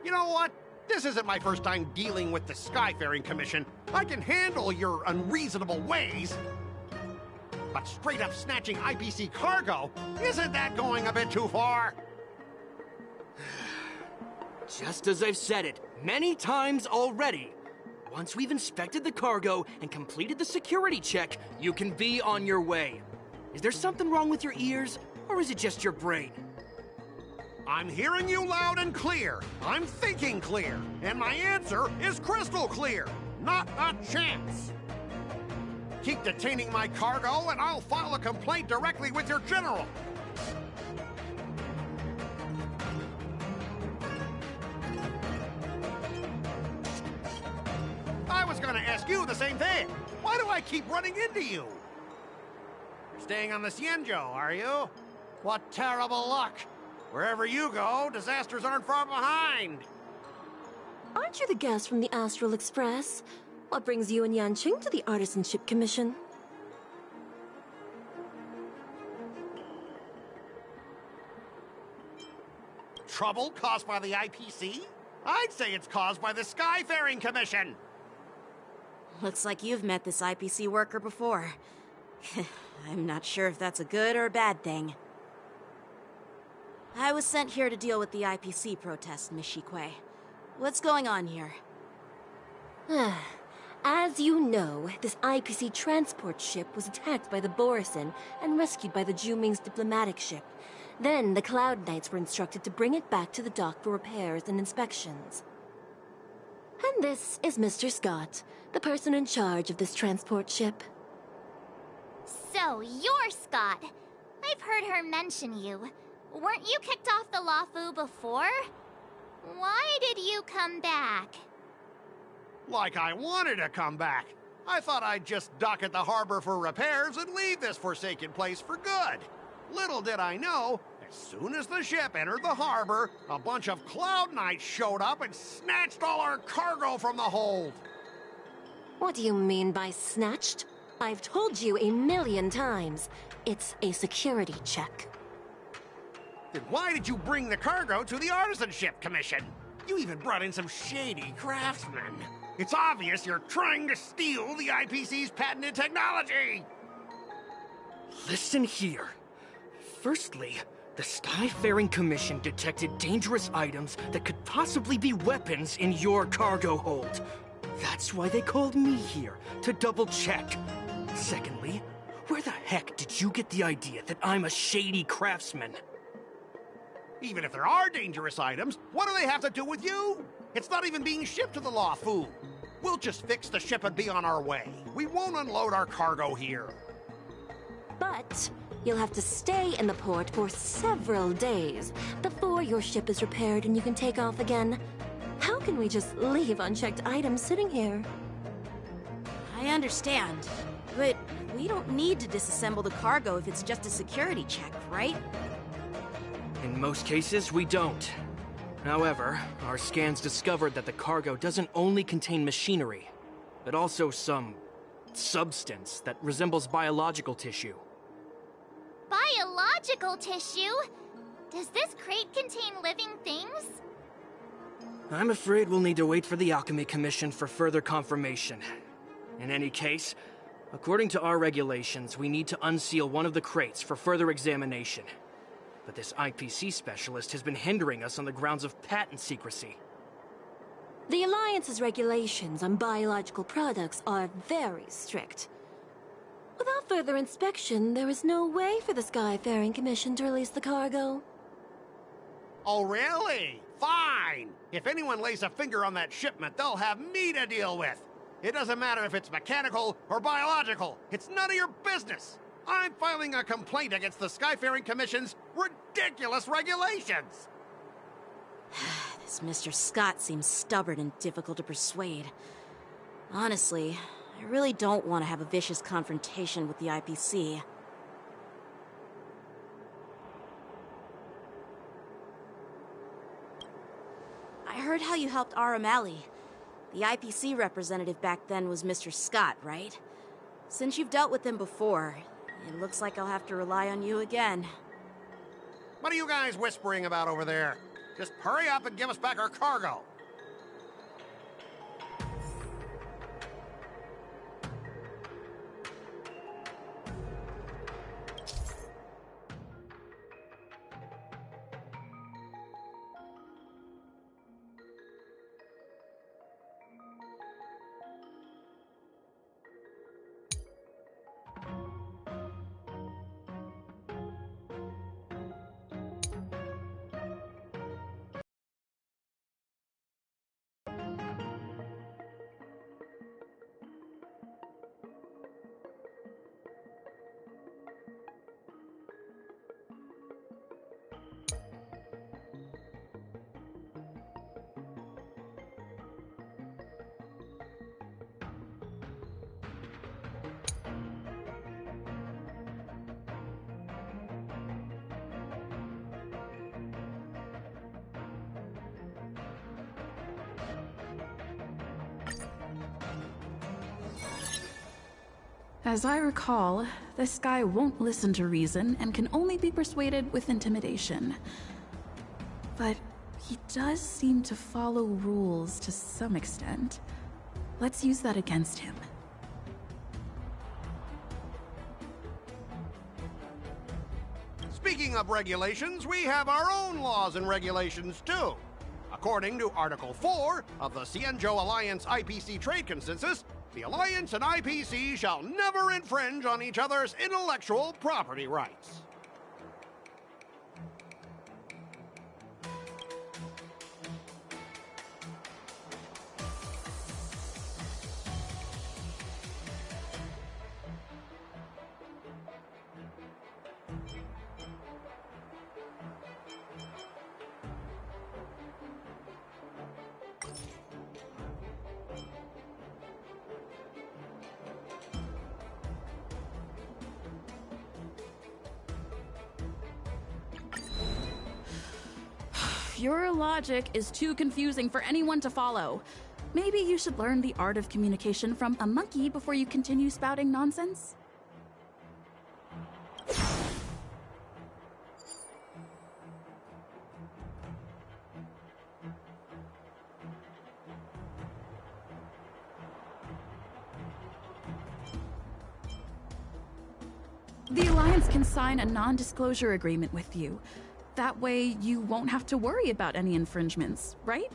You know what? This isn't my first time dealing with the Skyfaring Commission. I can handle your unreasonable ways. But straight up snatching IPC cargo, isn't that going a bit too far? Just as I've said it many times already. Once we've inspected the cargo and completed the security check, you can be on your way. Is there something wrong with your ears, or is it just your brain? I'm hearing you loud and clear. I'm thinking clear. And my answer is crystal clear. Not a chance. Keep detaining my cargo, and I'll file a complaint directly with your general. I was gonna ask you the same thing. Why do I keep running into you? You're staying on the Xianzhou, are you? What terrible luck. Wherever you go, disasters aren't far behind. Aren't you the guest from the Astral Express? What brings you and Yanqing to the Artisanship Commission? Trouble caused by the IPC? I'd say it's caused by the Skyfaring Commission. Looks like you've met this IPC worker before. I'm not sure if that's a good or a bad thing. I was sent here to deal with the IPC protest, Miss Shikui. What's going on here? As you know, this IPC transport ship was attacked by the Borisin and rescued by the Juming's diplomatic ship. Then the Cloud Knights were instructed to bring it back to the dock for repairs and inspections. And this is Mr. Scott, the person in charge of this transport ship. So, you're Scott. I've heard her mention you. Weren't you kicked off the Luofu before? Why did you come back? Like I wanted to come back. I thought I'd just dock at the harbor for repairs and leave this forsaken place for good. Little did I know, as soon as the ship entered the harbor, a bunch of Cloud Knights showed up and snatched all our cargo from the hold. What do you mean by snatched? I've told you 1,000,000 times. It's a security check. Then why did you bring the cargo to the Artisanship Commission? You even brought in some shady craftsmen. It's obvious you're trying to steal the IPC's patented technology! Listen here. Firstly, the Skyfaring Commission detected dangerous items that could possibly be weapons in your cargo hold. That's why they called me here, to double-check. Secondly, where the heck did you get the idea that I'm a shady craftsman? Even if there are dangerous items, what do they have to do with you? It's not even being shipped to the Luofu. We'll just fix the ship and be on our way. We won't unload our cargo here. But you'll have to stay in the port for several days before your ship is repaired and you can take off again. How can we just leave unchecked items sitting here? I understand, but we don't need to disassemble the cargo if it's just a security check, right? In most cases, we don't. However, our scans discovered that the cargo doesn't only contain machinery, but also some substance that resembles biological tissue. Biological tissue? Does this crate contain living things? I'm afraid we'll need to wait for the Alchemy Commission for further confirmation. In any case, according to our regulations, we need to unseal one of the crates for further examination. But this IPC specialist has been hindering us on the grounds of patent secrecy. The Alliance's regulations on biological products are very strict. Without further inspection, there is no way for the Skyfaring Commission to release the cargo. Oh, really? Fine! If anyone lays a finger on that shipment, they'll have me to deal with. It doesn't matter if it's mechanical or biological. It's none of your business. I'm filing a complaint against the Skyfaring Commission's ridiculous regulations. This Mr. Scott seems stubborn and difficult to persuade. Honestly, I really don't want to have a vicious confrontation with the IPC. I heard how you helped Aramali. The IPC representative back then was Mr. Scott, right? Since you've dealt with him before, it looks like I'll have to rely on you again. What are you guys whispering about over there? Just hurry up and give us back our cargo. As I recall, this guy won't listen to reason and can only be persuaded with intimidation. But he does seem to follow rules to some extent. Let's use that against him. Speaking of regulations, we have our own laws and regulations too. According to Article 4 of the Cienjo Alliance IPC Trade Consensus, the Alliance and IPC shall never infringe on each other's intellectual property rights. Your logic is too confusing for anyone to follow. Maybe you should learn the art of communication from a monkey before you continue spouting nonsense? The Alliance can sign a non-disclosure agreement with you. That way, you won't have to worry about any infringements, right?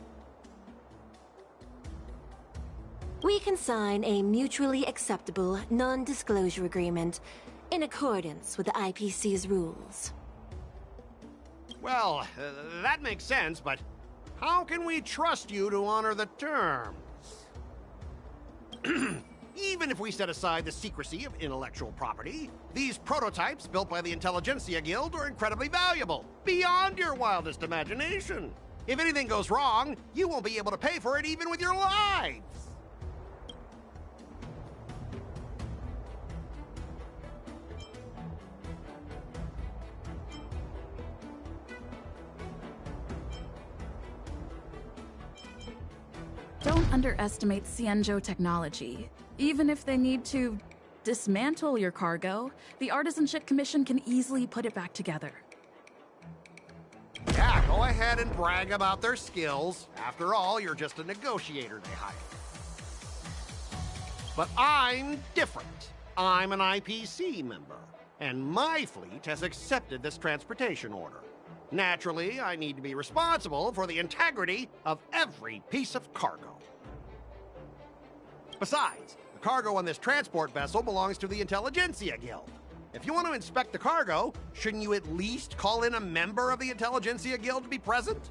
We can sign a mutually acceptable non-disclosure agreement in accordance with the IPC's rules. Well, that makes sense, but how can we trust you to honor the terms? Even if we set aside the secrecy of intellectual property, these prototypes built by the Intelligentsia Guild are incredibly valuable, beyond your wildest imagination. If anything goes wrong, you won't be able to pay for it even with your lives. Don't underestimate Cienjo technology. Even if they need to dismantle your cargo, the Artisanship Commission can easily put it back together. Yeah, go ahead and brag about their skills. After all, you're just a negotiator they hired. But I'm different. I'm an IPC member, and my fleet has accepted this transportation order. Naturally, I need to be responsible for the integrity of every piece of cargo. Besides, the cargo on this transport vessel belongs to the Intelligentsia Guild. If you want to inspect the cargo, shouldn't you at least call in a member of the Intelligentsia Guild to be present?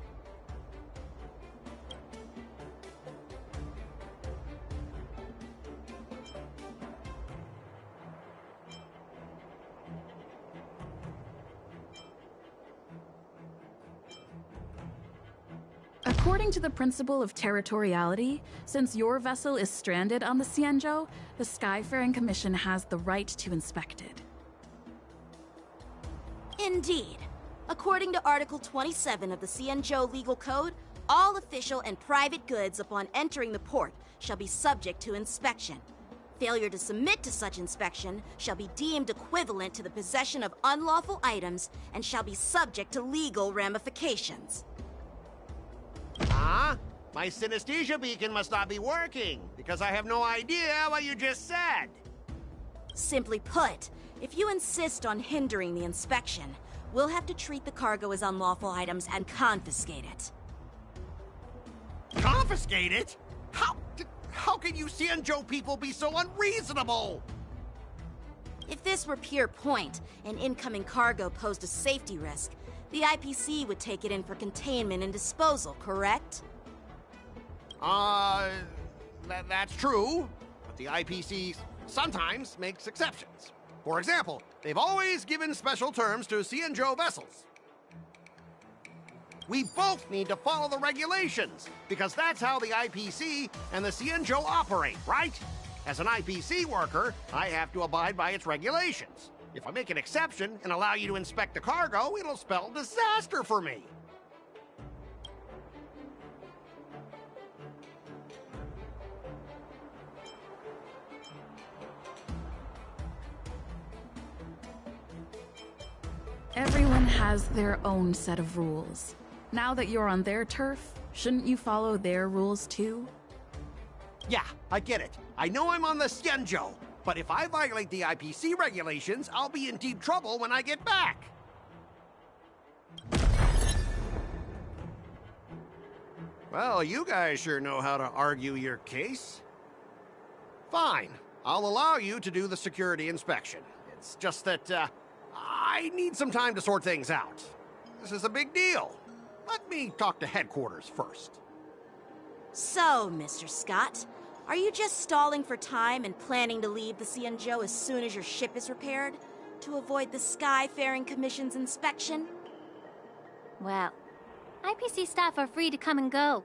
According to the principle of territoriality, since your vessel is stranded on the Xianzhou, the Skyfaring Commission has the right to inspect it. Indeed. According to Article 27 of the Xianzhou Legal Code, all official and private goods upon entering the port shall be subject to inspection. Failure to submit to such inspection shall be deemed equivalent to the possession of unlawful items and shall be subject to legal ramifications. Huh? My synesthesia beacon must not be working, because I have no idea what you just said. Simply put, if you insist on hindering the inspection, we'll have to treat the cargo as unlawful items and confiscate it. Confiscate it? How can you Xianzhou people be so unreasonable? If this were pure point, and incoming cargo posed a safety risk, the IPC would take it in for containment and disposal, correct? That's true, but the IPC sometimes makes exceptions. For example, they've always given special terms to Xianzhou vessels. We both need to follow the regulations, because that's how the IPC and the Xianzhou operate, right? As an IPC worker, I have to abide by its regulations. If I make an exception and allow you to inspect the cargo, it'll spell disaster for me. Everyone has their own set of rules. Now that you're on their turf, shouldn't you follow their rules too? Yeah, I get it. I know I'm on the Xianzhou, but if I violate the IPC regulations, I'll be in deep trouble when I get back. Well, you guys sure know how to argue your case. Fine, I'll allow you to do the security inspection. It's just that, I need some time to sort things out. This is a big deal. Let me talk to headquarters first. So, Mr. Scott, are you just stalling for time and planning to leave the Xianzhou as soon as your ship is repaired? To avoid the Skyfaring Commission's inspection? Well, IPC staff are free to come and go,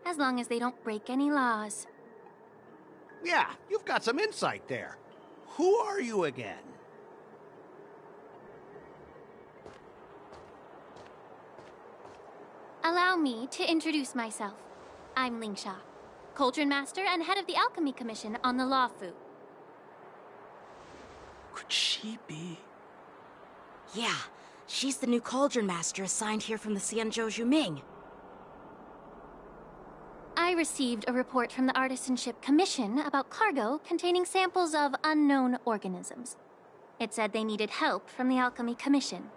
as long as they don't break any laws. Yeah, you've got some insight there. Who are you again? Allow me to introduce myself. I'm Lingsha, Cauldron Master and head of the Alchemy Commission on the Lawfu. Could she be? Yeah, she's the new Cauldron Master assigned here from the Xianzhou Zhuming. I received a report from the Artisanship Commission about cargo containing samples of unknown organisms. It said they needed help from the Alchemy Commission.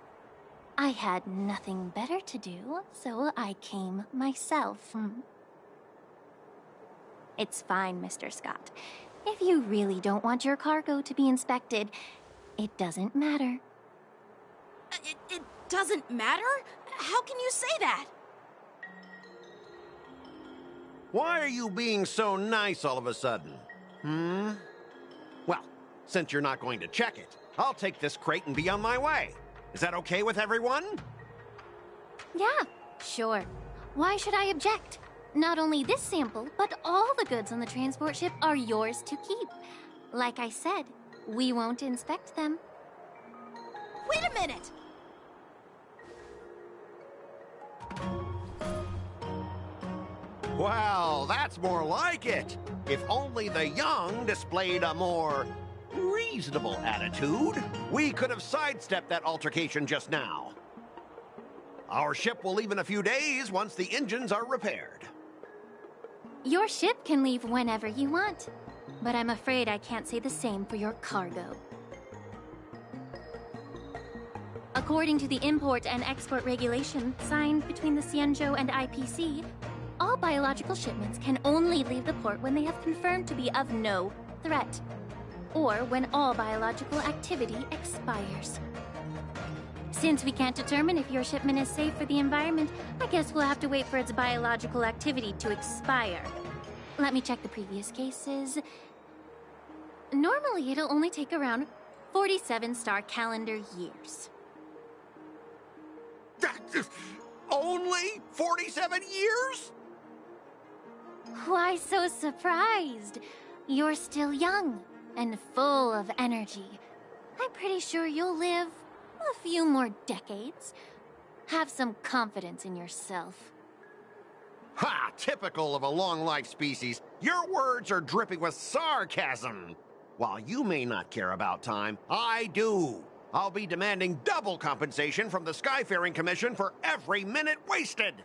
I had nothing better to do, so I came myself. It's fine, Mr. Scott. If you really don't want your cargo to be inspected, it doesn't matter. It doesn't matter? How can you say that? Why are you being so nice all of a sudden? Well, since you're not going to check it, I'll take this crate and be on my way. Is that okay with everyone? Yeah, sure. Why should I object? Not only this sample, but all the goods on the transport ship are yours to keep. Like I said, we won't inspect them. Wait a minute! Well, that's more like it. If only the young displayed a more reasonable attitude, we could have sidestepped that altercation just now. Our ship will leave in a few days once the engines are repaired. Your ship can leave whenever you want, but I'm afraid I can't say the same for your cargo. According to the import and export regulation signed between the Xianzhou and IPC, all biological shipments can only leave the port when they have confirmed to be of no threat, or when all biological activity expires. Since we can't determine if your shipment is safe for the environment, I guess we'll have to wait for its biological activity to expire. Let me check the previous cases. Normally, it'll only take around 47 star calendar years. Only 47 years? Why so surprised? You're still young and full of energy. I'm pretty sure you'll live a few more decades. Have some confidence in yourself. Ha! Typical of a long-life species. Your words are dripping with sarcasm. While you may not care about time, I do. I'll be demanding double compensation from the Skyfaring Commission for every minute wasted.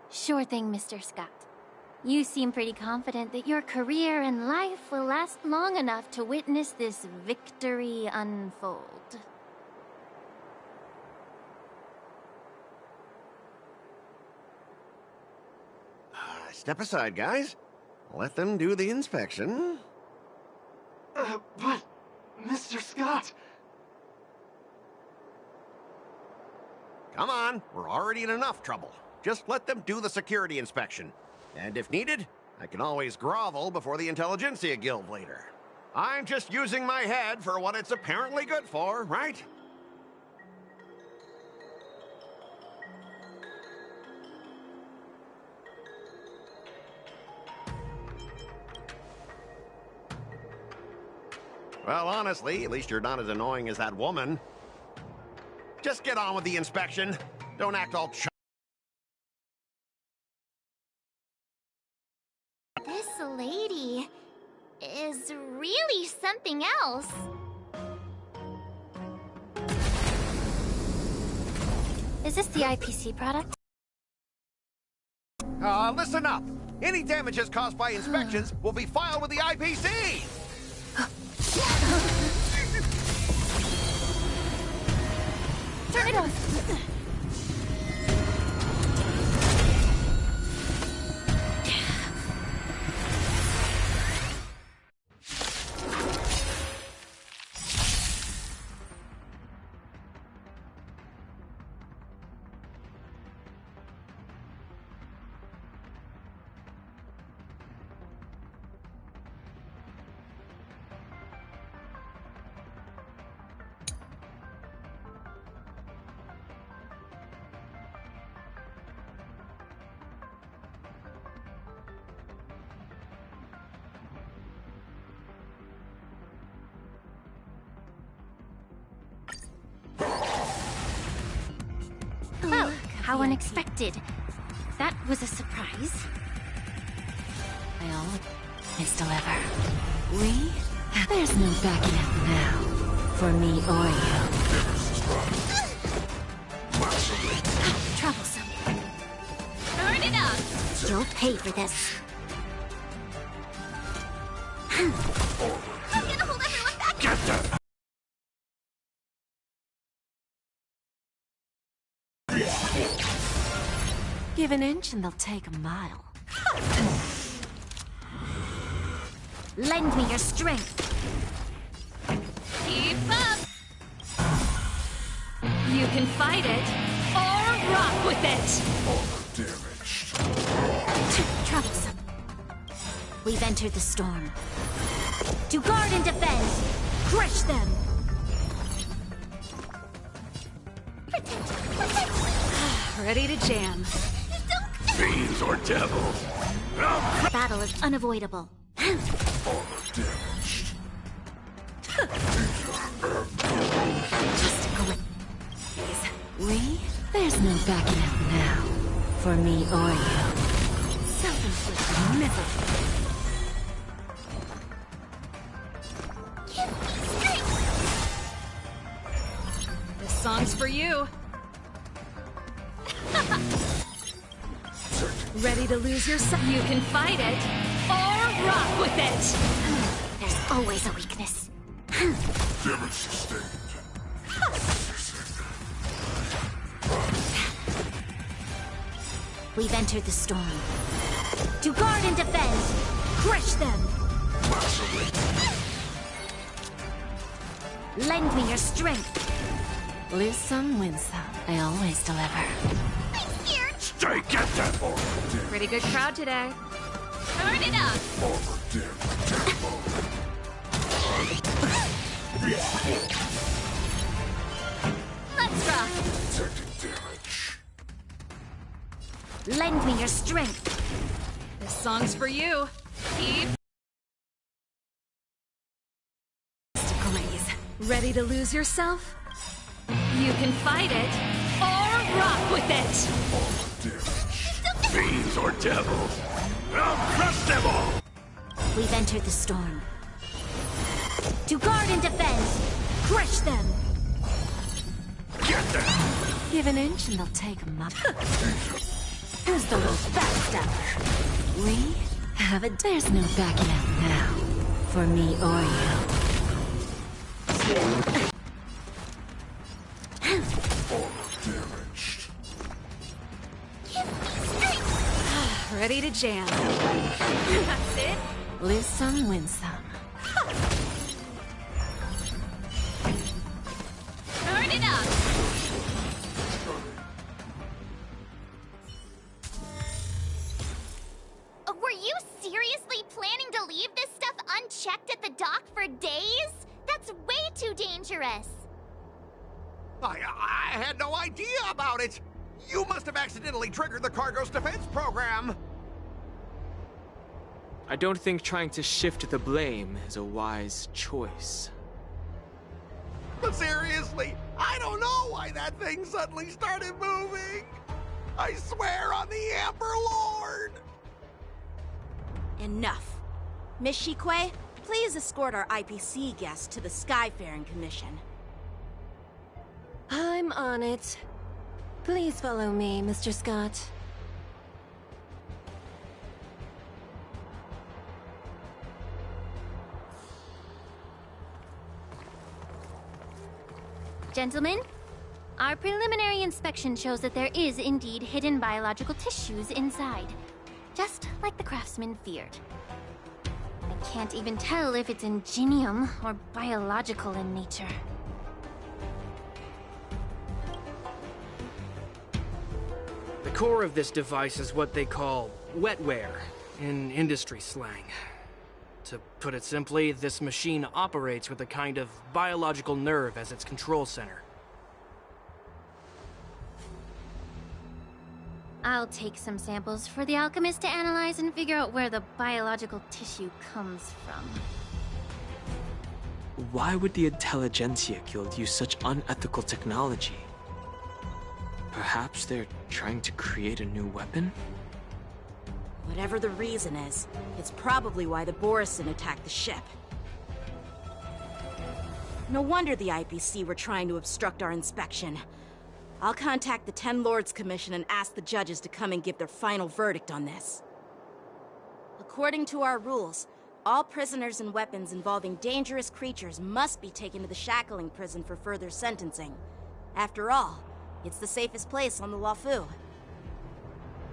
Sure thing, Mr. Scott. You seem pretty confident that your career and life will last long enough to witness this victory unfold. Step aside, guys. Let them do the inspection. But, Mr. Scott... Come on, we're already in enough trouble. Just let them do the security inspection. And if needed, I can always grovel before the Intelligentsia Guild later. I'm just using my head for what it's apparently good for, right? Well, honestly, at least you're not as annoying as that woman. Just get on with the inspection. Don't act all This lady is really something else. Is this the IPC product? Listen up. Any damages caused by inspections will be filed with the IPC. Turn it off. Oh, how unexpected. That was a surprise. I always deliver. We? There's no backing out now. For me or you. Troublesome. Turn it up! You'll pay for this. I'm gonna hold everyone back! Get that! Give an inch and they'll take a mile. Lend me your strength. Keep up! You can fight it, or rock with it! Troublesome. We've entered the storm. To guard and defend! Crush them! Ready to jam. Fiends or devils? Battle is unavoidable. Just go with we? There's no backing out now. For me or you. Self-inflicted misery. This song's for you. Ready to lose yourself? You can fight it, or rock with it! There's always a weakness. Damage sustained. We've entered the storm. To guard and defend! Crush them! Lend me your strength! Lose some, win some. I always deliver. I'm scared! Stay, get that! Pretty good crowd today. Turn it up! Over Let's rock! Detecting damage. Lend me your strength. This song's for you. Keep ready to lose yourself? You can fight it or rock with it. Fiends or devils, I'll crush them all! We've entered the storm. To guard and defend, crush them. Get them! Give an inch and they'll take a month. Who's the most backstabber? We have it. There's no backing out now. For me or you. Damaged. Ready to jam. That's it. Lose some, win some. Turn it up. Were you seriously planning to leave this stuff unchecked at the dock for days? That's way too dangerous. I had no idea about it. You must have accidentally triggered the cargo's defense program. I don't think trying to shift the blame is a wise choice. But seriously, I don't know why that thing suddenly started moving. I swear on the Amber Lord. Enough. Miss Shikwe, please escort our IPC guest to the Skyfaring Commission. I'm on it. Please follow me, Mr. Scott. Gentlemen, our preliminary inspection shows that there is indeed hidden biological tissues inside. Just like the craftsman feared. I can't even tell if it's ingenium or biological in nature. The core of this device is what they call wetware in industry slang. To put it simply, this machine operates with a kind of biological nerve as its control center. I'll take some samples for the alchemist to analyze and figure out where the biological tissue comes from. Why would the Intelligentsia Guild use such unethical technology? Perhaps they're trying to create a new weapon? Whatever the reason is, it's probably why the Borison attacked the ship. No wonder the IPC were trying to obstruct our inspection. I'll contact the Ten Lords Commission and ask the judges to come and give their final verdict on this. According to our rules, all prisoners and weapons involving dangerous creatures must be taken to the shackling prison for further sentencing. After all, it's the safest place on the Luofu.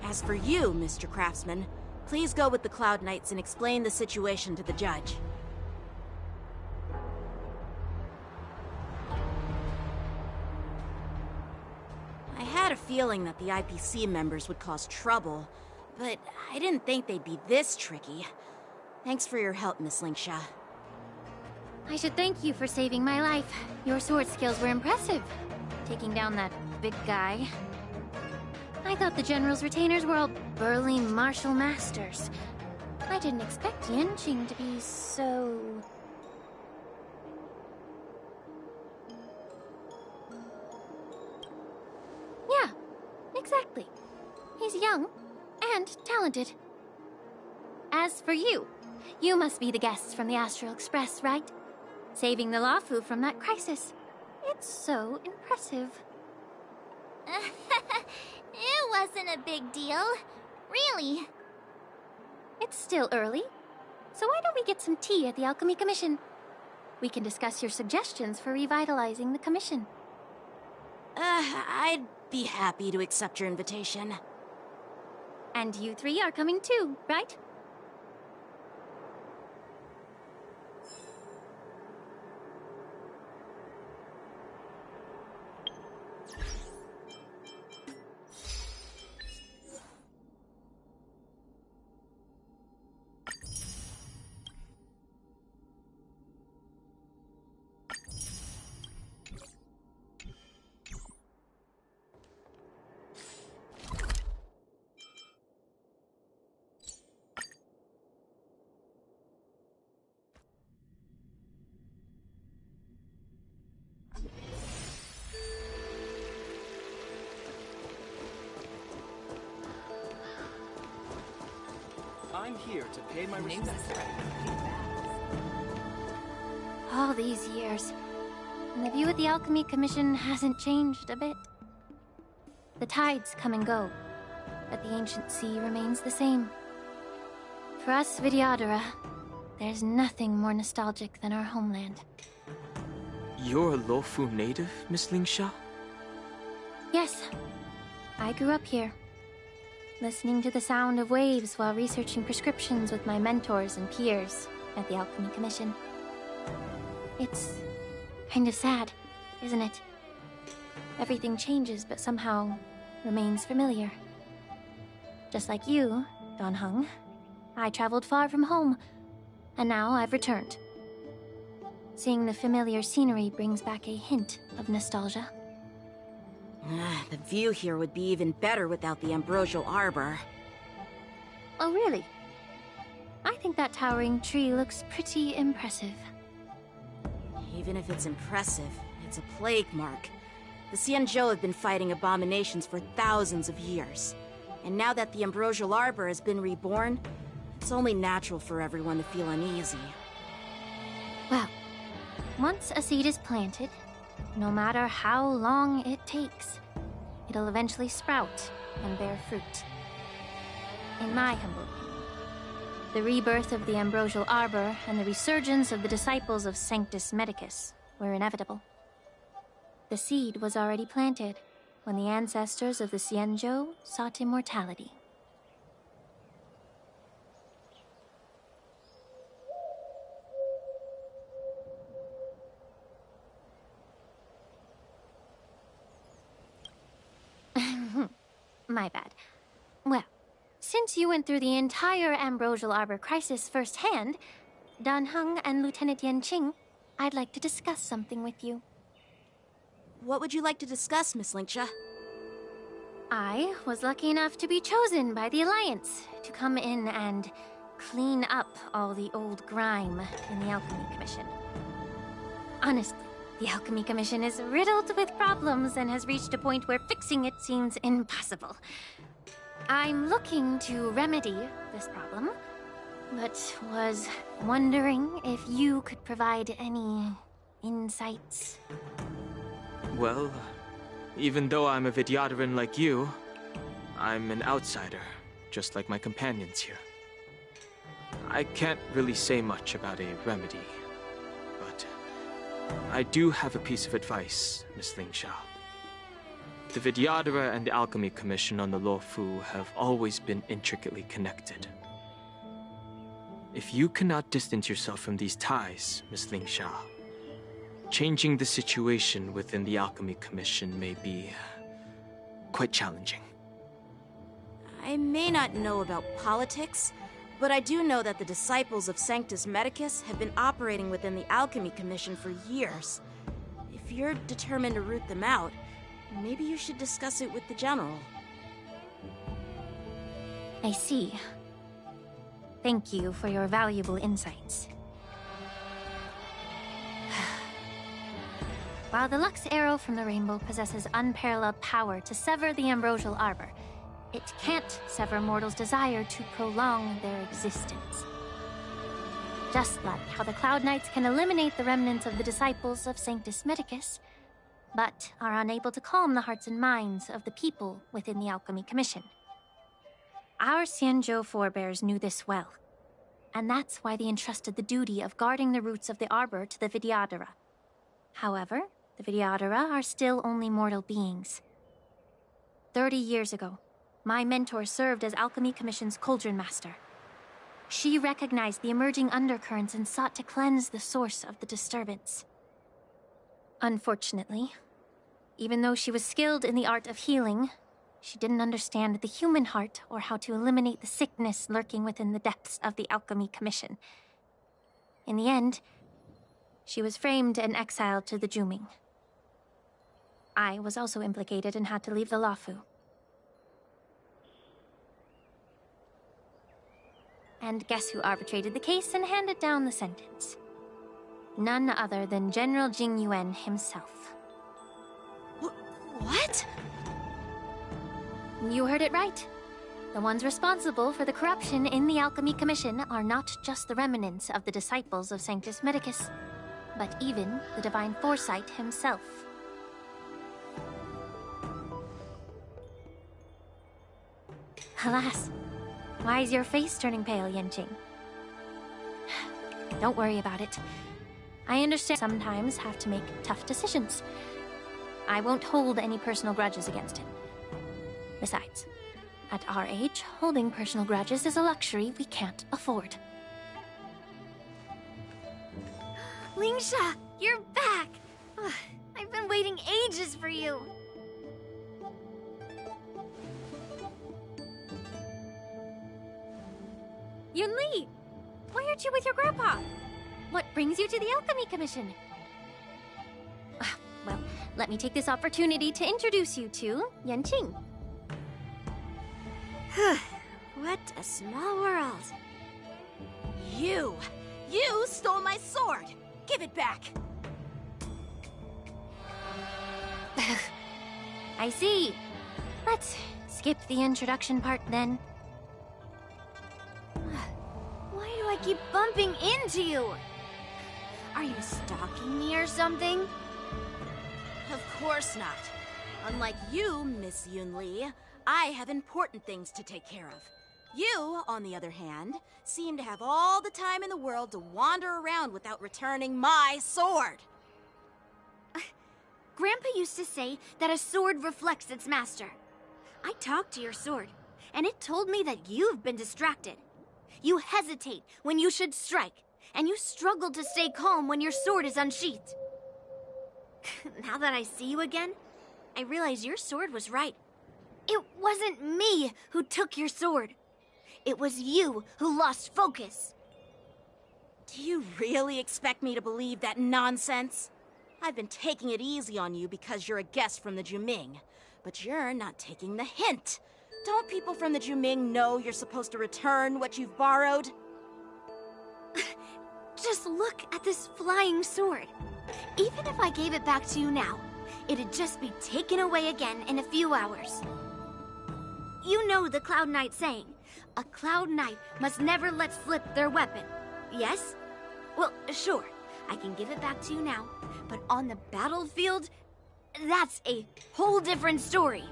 As for you, Mr. Craftsman, please go with the Cloud Knights and explain the situation to the judge. I had a feeling that the IPC members would cause trouble, but I didn't think they'd be this tricky. Thanks for your help, Miss Lingsha. I should thank you for saving my life. Your sword skills were impressive. Taking down that big guy. I thought the General's retainers were all burly martial masters. I didn't expect Yanqing to be so... Yeah, exactly. He's young and talented. As for you, you must be the guests from the Astral Express, right? Saving the Luofu from that crisis. It's so impressive. It wasn't a big deal. Really. It's still early, so why don't we get some tea at the Alchemy Commission? We can discuss your suggestions for revitalizing the commission. I'd be happy to accept your invitation. And you three are coming too, right? I'm here to pay my respects. All these years, and the view of the Alchemy Commission hasn't changed a bit. The tides come and go, but the ancient sea remains the same. For us Vidyadhara, there's nothing more nostalgic than our homeland. You're a Luofu native, Miss Lingsha? Yes, I grew up here, listening to the sound of waves while researching prescriptions with my mentors and peers at the Alchemy Commission. It's kind of sad, isn't it? Everything changes, but somehow remains familiar. Just like you, Dan Heng, I traveled far from home, and now I've returned. Seeing the familiar scenery brings back a hint of nostalgia. The view here would be even better without the ambrosial arbor. Oh, really? I think that towering tree looks pretty impressive. Even if it's impressive, it's a plague mark. The Xianzhou have been fighting abominations for thousands of years. And now that the ambrosial arbor has been reborn, it's only natural for everyone to feel uneasy. Well, once a seed is planted, no matter how long it takes, it'll eventually sprout and bear fruit. In my humble opinion, the rebirth of the ambrosial arbor and the resurgence of the disciples of Sanctus Medicus were inevitable. The seed was already planted when the ancestors of the Xianzhou sought immortality. My bad. Well, since you went through the entire ambrosial arbor crisis firsthand, Dan Heng and Lieutenant Yanqing, I'd like to discuss something with you. What would you like to discuss, Miss Lingsha? I was lucky enough to be chosen by the Alliance to come in and clean up all the old grime in the Alchemy Commission. Honestly, the Alchemy Commission is riddled with problems and has reached a point where fixing it seems impossible. I'm looking to remedy this problem, but was wondering if you could provide any insights. Well, even though I'm a Vidyadharan like you, I'm an outsider, just like my companions here. I can't really say much about a remedy, but I do have a piece of advice, Miss Lingsha. The Vidyadhara and the Alchemy Commission on the Luofu have always been intricately connected. If you cannot distance yourself from these ties, Miss Lingsha, changing the situation within the Alchemy Commission may be quite challenging. I may not know about politics, but I do know that the disciples of Sanctus Medicus have been operating within the Alchemy Commission for years. If you're determined to root them out, maybe you should discuss it with the General. I see. Thank you for your valuable insights. While the Lux Arrow from the Rainbow possesses unparalleled power to sever the ambrosial arbor, it can't sever mortals' desire to prolong their existence. Just like how the Cloud Knights can eliminate the remnants of the disciples of Sanctus Medicus, but are unable to calm the hearts and minds of the people within the Alchemy Commission. Our Xianzhou forebears knew this well, and that's why they entrusted the duty of guarding the roots of the arbor to the Vidyadhara. However, the Vidyadhara are still only mortal beings. 30 years ago, my mentor served as Alchemy Commission's Cauldron Master. She recognized the emerging undercurrents and sought to cleanse the source of the disturbance. Unfortunately, even though she was skilled in the art of healing, she didn't understand the human heart or how to eliminate the sickness lurking within the depths of the Alchemy Commission. In the end, she was framed and exiled to the Juming. I was also implicated and had to leave the Luofu. And guess who arbitrated the case and handed down the sentence? None other than General Jing Yuan himself. What? You heard it right. The ones responsible for the corruption in the Alchemy Commission are not just the remnants of the disciples of Sanctus Medicus, but even the Divine Foresight himself. Alas, why is your face turning pale, Yanqing? Don't worry about it. I understand sometimes have to make tough decisions. I won't hold any personal grudges against him. Besides, at our age, holding personal grudges is a luxury we can't afford. Lingsha, you're back! Ugh, I've been waiting ages for you. Yunli, why aren't you with your grandpa? What brings you to the Alchemy Commission? Well, let me take this opportunity to introduce you to Yanqing. What a small world. You stole my sword! Give it back! I see. Let's skip the introduction part then. Why do I keep bumping into you? Are you stalking me or something? Of course not. Unlike you, Miss Yunli, I have important things to take care of. You, on the other hand, seem to have all the time in the world to wander around without returning my sword. Grandpa used to say that a sword reflects its master. I talked to your sword, and it told me that you've been distracted. You hesitate when you should strike, and you struggle to stay calm when your sword is unsheathed. Now that I see you again, I realize your sword was right. It wasn't me who took your sword. It was you who lost focus. Do you really expect me to believe that nonsense? I've been taking it easy on you because you're a guest from the Juming, but you're not taking the hint. Don't people from the Juming know you're supposed to return what you've borrowed? Just look at this flying sword. Even if I gave it back to you now, it'd just be taken away again in a few hours. You know the Cloud Knight saying, a Cloud Knight must never let slip their weapon, yes? Well, sure, I can give it back to you now, but on the battlefield, that's a whole different story.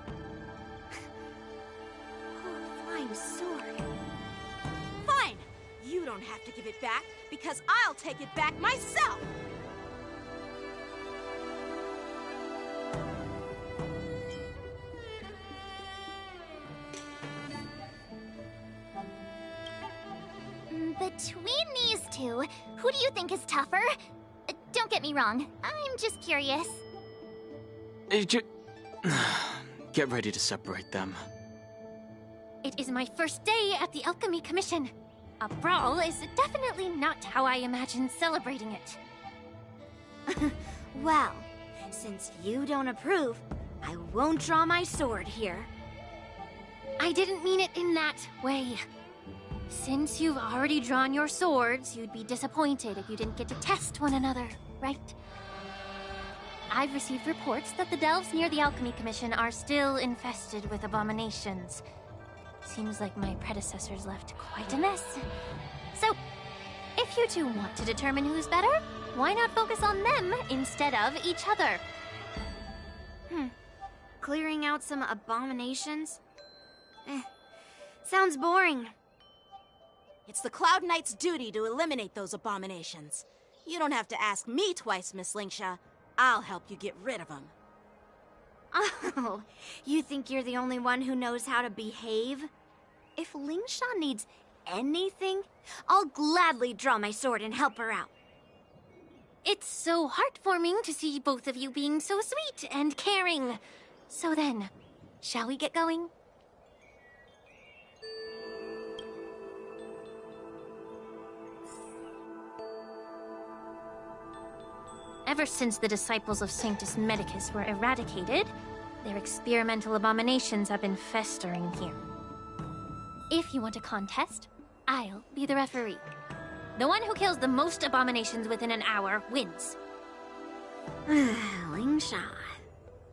Oh, flying sword. Fine! You don't have to give it back, because I'll take it back myself! Between these two, who do you think is tougher? Don't get me wrong, I'm just curious. Get ready to separate them. It is my first day at the Alchemy Commission. A brawl is definitely not how I imagined celebrating it. Well, since you don't approve, I won't draw my sword here. I didn't mean it in that way. Since you've already drawn your swords, you'd be disappointed if you didn't get to test one another, right? I've received reports that the delves near the Alchemy Commission are still infested with abominations. Seems like my predecessors left quite a mess. So, if you two want to determine who's better, why not focus on them instead of each other? Clearing out some abominations? Sounds boring. It's the Cloud Knight's duty to eliminate those abominations. You don't have to ask me twice, Miss Lingsha. I'll help you get rid of them. Oh, you think you're the only one who knows how to behave? If Lingsha needs anything, I'll gladly draw my sword and help her out. It's so heartwarming to see both of you being so sweet and caring. So then, shall we get going? Ever since the disciples of Sanctus Medicus were eradicated, their experimental abominations have been festering here. If you want a contest, I'll be the referee. The one who kills the most abominations within an hour wins. Lingsha,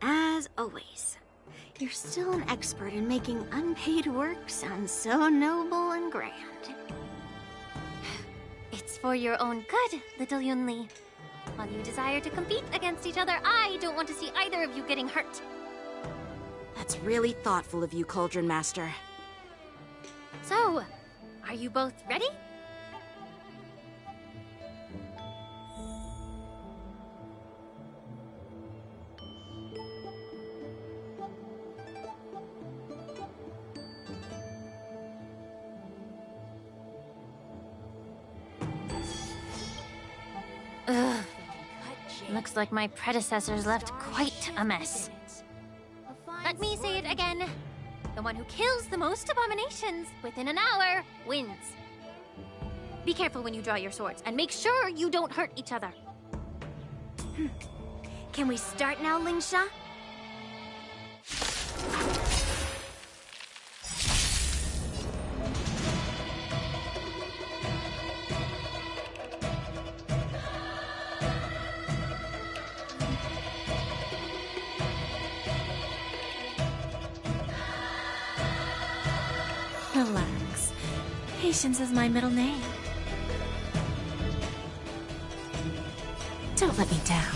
as always. You're still an expert in making unpaid work sound so noble and grand. It's for your own good, little Yunli. While you desire to compete against each other, I don't want to see either of you getting hurt. That's really thoughtful of you, Cauldron Master. So, are you both ready? Ugh. Looks like my predecessors left quite a mess. Let me say it again. The one who kills the most abominations within an hour wins. Be careful when you draw your swords, and make sure you don't hurt each other. Can we start now, Lingsha? Relax. Patience is my middle name. Don't let me down.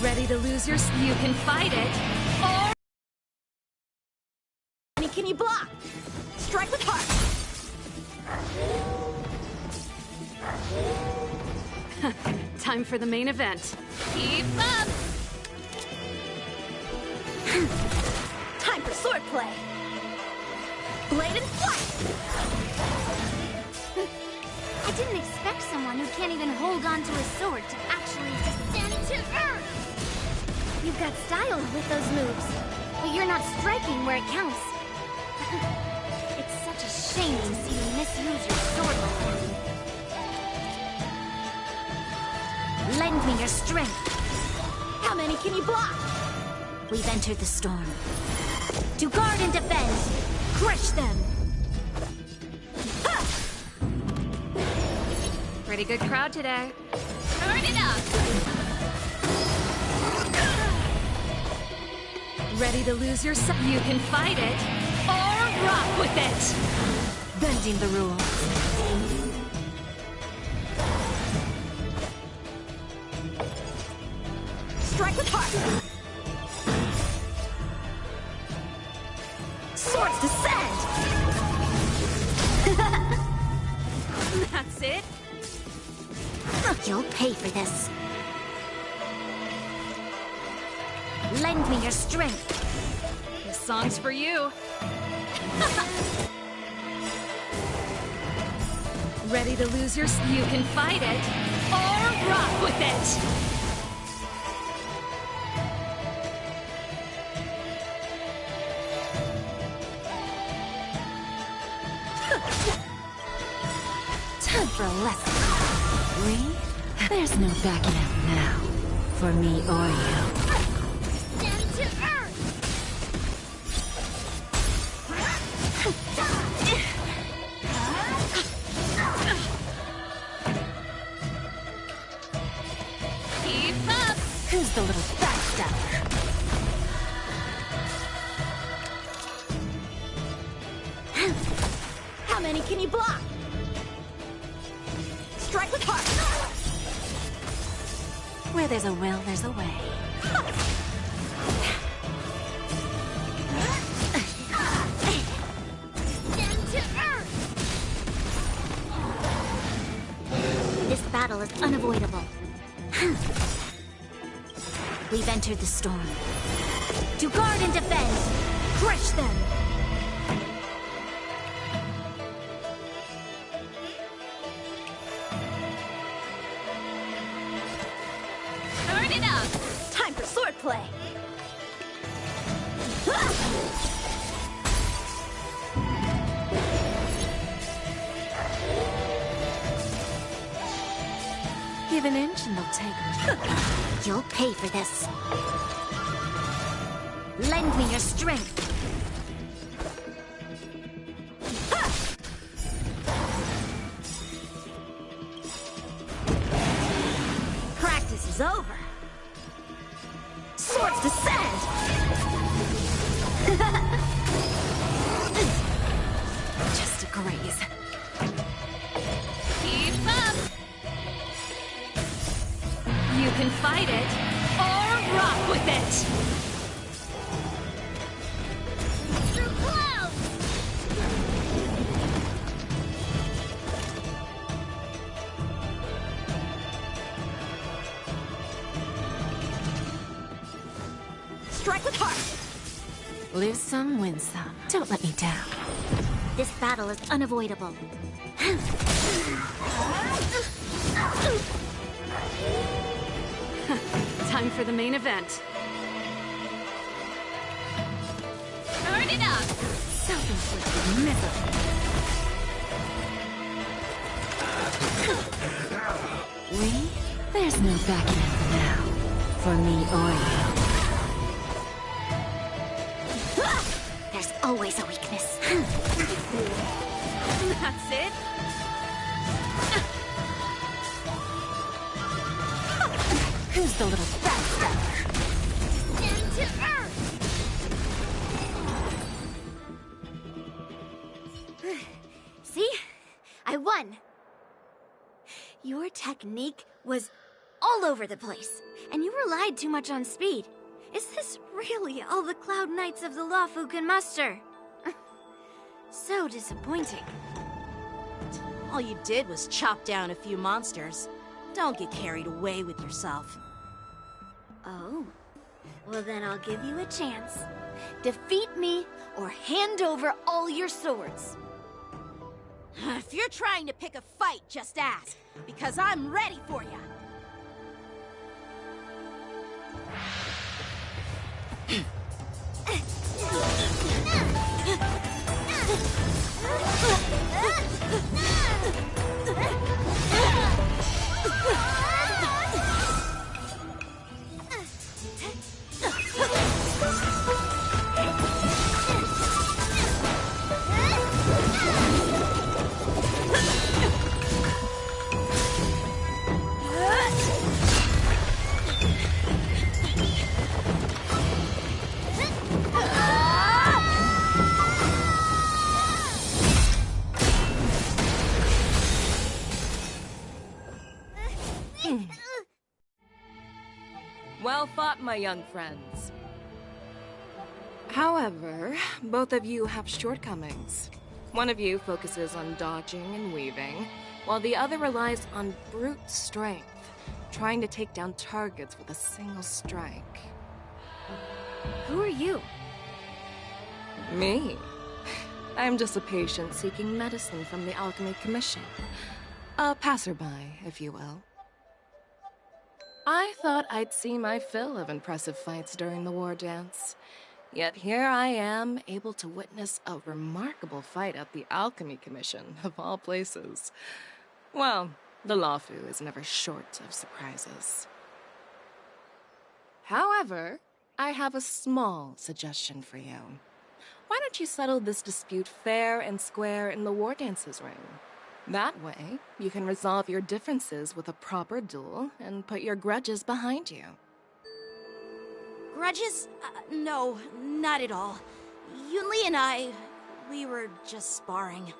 Ready to lose your... You can fight it, or... Can you block? Strike with heart! Time for the main event. Keep up! Time for swordplay! Blade and flight! I didn't expect someone who can't even hold on to a sword to actually descend to earth! You've got style with those moves, but you're not striking where it counts. It's such a shame to see you misuse your sword like that. Lend me your strength. How many can you block? We've entered the storm. To guard and defend! Crush them! Pretty good crowd today. Turn it up! Ready to lose your... You can fight it, or rock with it! Bending the rules. Strike with heart! Swords descend! That's it? You'll pay for this. Lend me your strength. This song's for you. Ready to lose your... You can fight it, or rock with it! Time for a lesson. We? There's no backing out now. For me or you. Stand to earth! Keep up! Who's the little backstabber? How many can you block? Strike with heart! Where there's a will, there's a way. Stand to earth! This battle is unavoidable. We've entered the storm. To guard and defend! Crush them! Turn it up! Time for swordplay! Give an inch and they'll take it. You'll pay for this. Lend me your strength. Practice is over. craze. Keep up! You can fight it, or rock with it! Through clouds! Strike with heart! Lose some, win some. Don't let me down. This battle is unavoidable. Time for the main event. Turn it up! Self-inflicted misery. There's no backing out now. For me or you. There's always a weakness. That's it? Who's the little backstabber? Down to earth! See? I won. Your technique was all over the place, and you relied too much on speed. Is this really all the Cloud Knights of the Lawfu can muster? So disappointing. All you did was chop down a few monsters. Don't get carried away with yourself. Oh. Well, then I'll give you a chance. Defeat me, or hand over all your swords. If you're trying to pick a fight, just ask, because I'm ready for you. Well fought, my young friends. However, both of you have shortcomings. One of you focuses on dodging and weaving, while the other relies on brute strength, trying to take down targets with a single strike. Who are you? Me? I'm just a patient seeking medicine from the Alchemy Commission. A passerby, if you will. I thought I'd see my fill of impressive fights during the war dance. Yet here I am, able to witness a remarkable fight at the Alchemy Commission, of all places. Well, the Lawfu is never short of surprises. However, I have a small suggestion for you. Why don't you settle this dispute fair and square in the war dances ring? That way, you can resolve your differences with a proper duel and put your grudges behind you. Grudges? No, not at all. Yunli and we were just sparring.